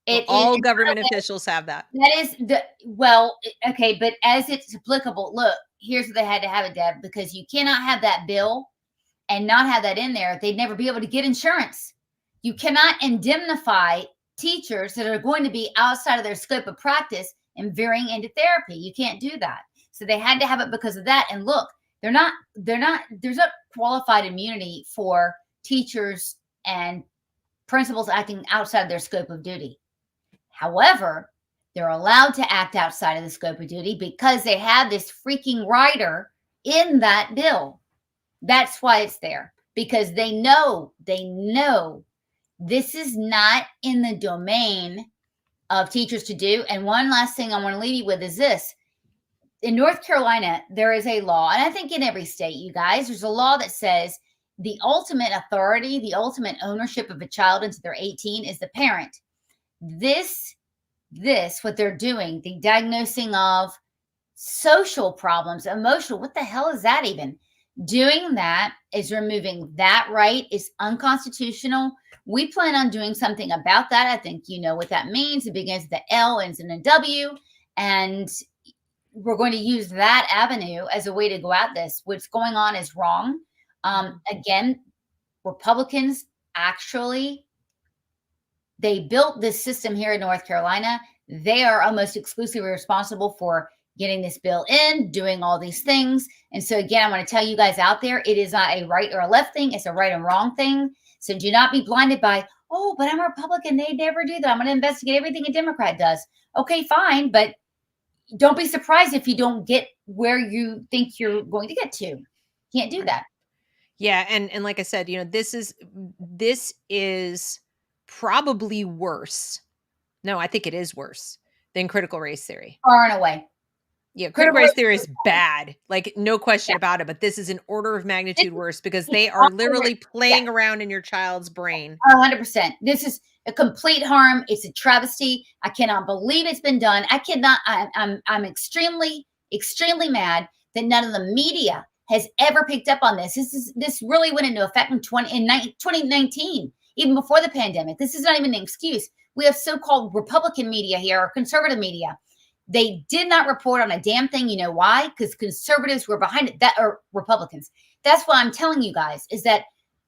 Well, It is all government officials have that. that is the well, okay, but as it's applicable, look, here's what they had to have it, Deb, because you cannot have that bill and not have that in there. They'd never be able to get insurance. You cannot indemnify teachers that are going to be outside of their scope of practice and veering into therapy. You can't do that. So they had to have it because of that. And look, there's not qualified immunity for teachers and principals acting outside their scope of duty. However, they're allowed to act outside of the scope of duty because they have this freaking rider in that bill. That's why it's there, because they know this is not in the domain of teachers to do. And one last thing I want to leave you with is this. In North Carolina, there is a law, and I think in every state, you guys, there's a law that says the ultimate authority, the ultimate ownership of a child until they're 18 is the parent. This what they're doing, the diagnosing of social problems, emotional, what the hell is that even? Doing that is removing that right, is unconstitutional. We plan on doing something about that. I think you know what that means. It begins with the L, ends in a W, and we're going to use that avenue as a way to go at this. What's going on is wrong. Mhm. Again, Republicans actually they built this system here in North Carolina. They are almost exclusively responsible for getting this bill in, doing all these things. And so, again, I want to tell you guys out there, it is not a right or a left thing. It's a right and wrong thing. So do not be blinded by, oh, but I'm a Republican. They never do that. I'm going to investigate everything a Democrat does. Okay, fine. But don't be surprised if you don't get where you think you're going to get to. Can't do that. Yeah, and like I said, this is probably worse. No, I think it is worse than critical race theory. Far and away. Yeah, critical Critical race race theory theory is bad, like no question yeah. about it, but this is an order of magnitude worse because It's they are over. literally Yeah, playing around in your child's brain. 100%. This is a complete harm. It's a travesty. I cannot believe it's been done. I cannot. I'm extremely, extremely mad that none of the media has ever picked up on this. This really went into effect in 2019, even before the pandemic. This is not even an excuse. We have so-called Republican media here or conservative media. They did not report on a damn thing. You know why? Because conservatives were behind it. That or Republicans. That's why I'm telling you guys is that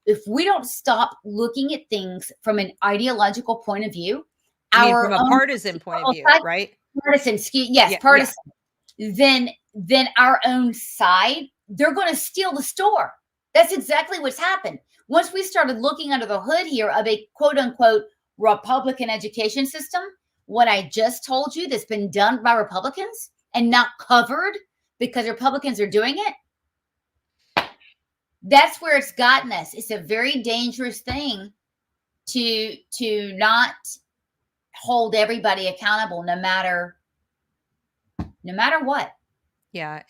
if we don't stop looking at things from an ideological point of view, I mean, from our a own partisan point of view, right? partisan, yes, Yeah, yeah. partisan, then our own side, they're going to steal the store. That's exactly what's happened. Once we started looking under the hood here of a quote unquote Republican education system, what I just told you that's been done by Republicans and not covered because Republicans are doing it, that's where it's gotten us. It's a very dangerous thing to not hold everybody accountable no matter what. Yeah,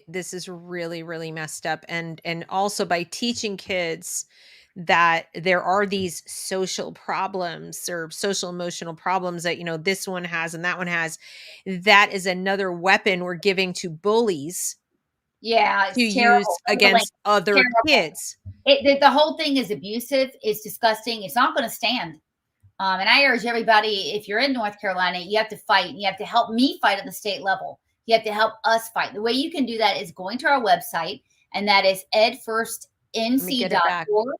this is really, really messed up. And also by teaching kids that there are these social problems or social emotional problems that, this one has and that one has, that is another weapon we're giving to bullies Yeah, to it's terrible. use against other Terrible. kids. The whole thing is abusive. It's disgusting. It's not going to stand. And I urge everybody, if you're in North Carolina, you have to fight. You have to help me fight at the state level. You have to help us fight. The way you can do that is going to our website, and that is Let me get it back. edfirstnc.org.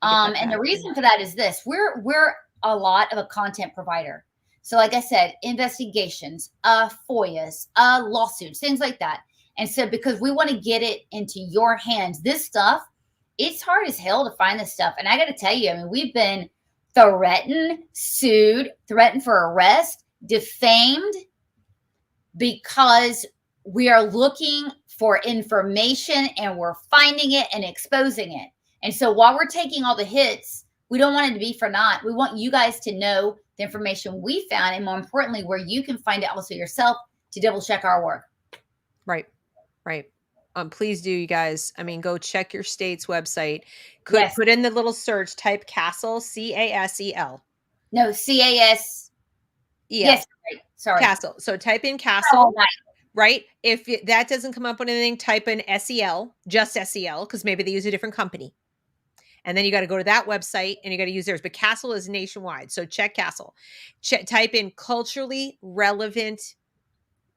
And the reason for that is this: we're a lot of a content provider. So, like I said, investigations, FOIAs, lawsuits, things like that. And so, because we want to get it into your hands, this stuff, it's hard as hell to find this stuff. And I got to tell you, I mean, we've been threatened, sued, threatened for arrest, defamed, because we are looking for information and we're finding it and exposing it. And so while we're taking all the hits, we don't want it to be for naught. We want you guys to know the information we found, and more importantly, where you can find it also yourself to double check our work. Right. Please do, you guys. I mean, go check your state's website. Yes. Put in the little search, type CASEL, CASEL. No, CAS. Yes, right. Sorry. CASEL. So type in CASEL, right? If that doesn't come up with anything, type in SEL, just SEL, because maybe they use a different company. And then you got to go to that website and you got to use theirs. But CASEL is nationwide. So check CASEL. Type in culturally relevant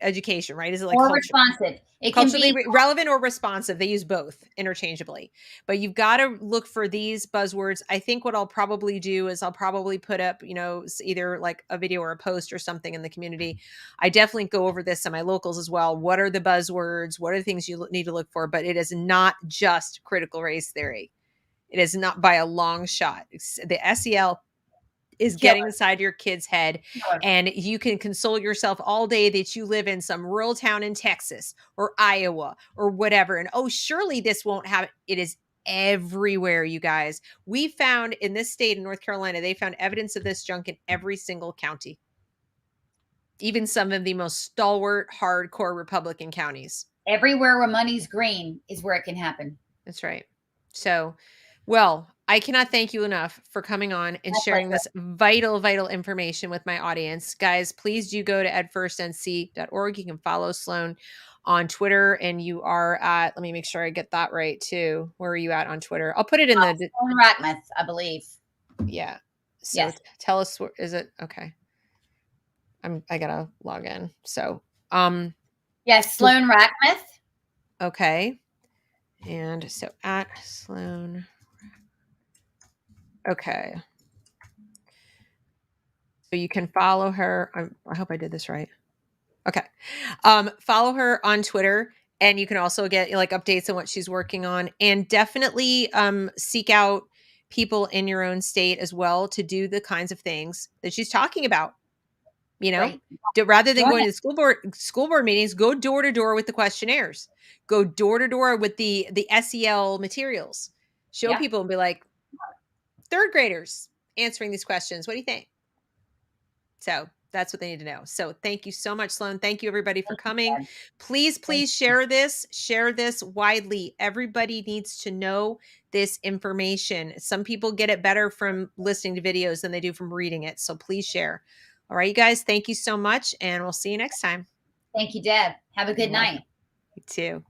education, right? Is it like or responsive? It culturally can be relevant or responsive. They use both interchangeably, but you've got to look for these buzzwords. I think what I'll probably do is I'll probably put up, either like a video or a post or something in the community. I definitely go over this in my locals as well. What are the buzzwords? What are the things you need to look for? But it is not just critical race theory. It is not by a long shot. The SEL is getting inside your kid's head, and you can console yourself all day that you live in some rural town in Texas or Iowa or whatever. And surely this won't happen. It is everywhere, you guys. We found in this state in North Carolina, they found evidence of this junk in every single county, even some of the most stalwart, hardcore Republican counties. Everywhere where money's green is where it can happen. That's right. So, well, I cannot thank you enough for coming on and sharing this vital, vital information with my audience. Guys, please do go to edfirstnc.org. You can follow Sloan on Twitter, and you are at, let me make sure I get that right too. Where are you at on Twitter? I'll put it in the Sloan Rachmuth, I believe. Yeah. So yes. Tell us, is it okay? I gotta log in. So yes, Sloan Rachmuth. Okay. And so at Sloan. Okay. So you can follow her. I hope I did this right. Okay. Follow her on Twitter, and you can also get like updates on what she's working on, and definitely seek out people in your own state as well to do the kinds of things that she's talking about. You know, Right. rather than Join going it. to school board meetings, go door to door with the questionnaires. Go door to door with the SEL materials. Show Yeah. people and be like, third graders answering these questions. What do you think? So that's what they need to know. So thank you so much, Sloan. Thank you, everybody, for Thank you, coming. Deb. Please, Thank please share this. Share this widely. Everybody needs to know this information. Some people get it better from listening to videos than they do from reading it. So please share. All right, you guys, thank you so much. And we'll see you next time. Thank you, Deb. Have a You're good welcome. night. You too.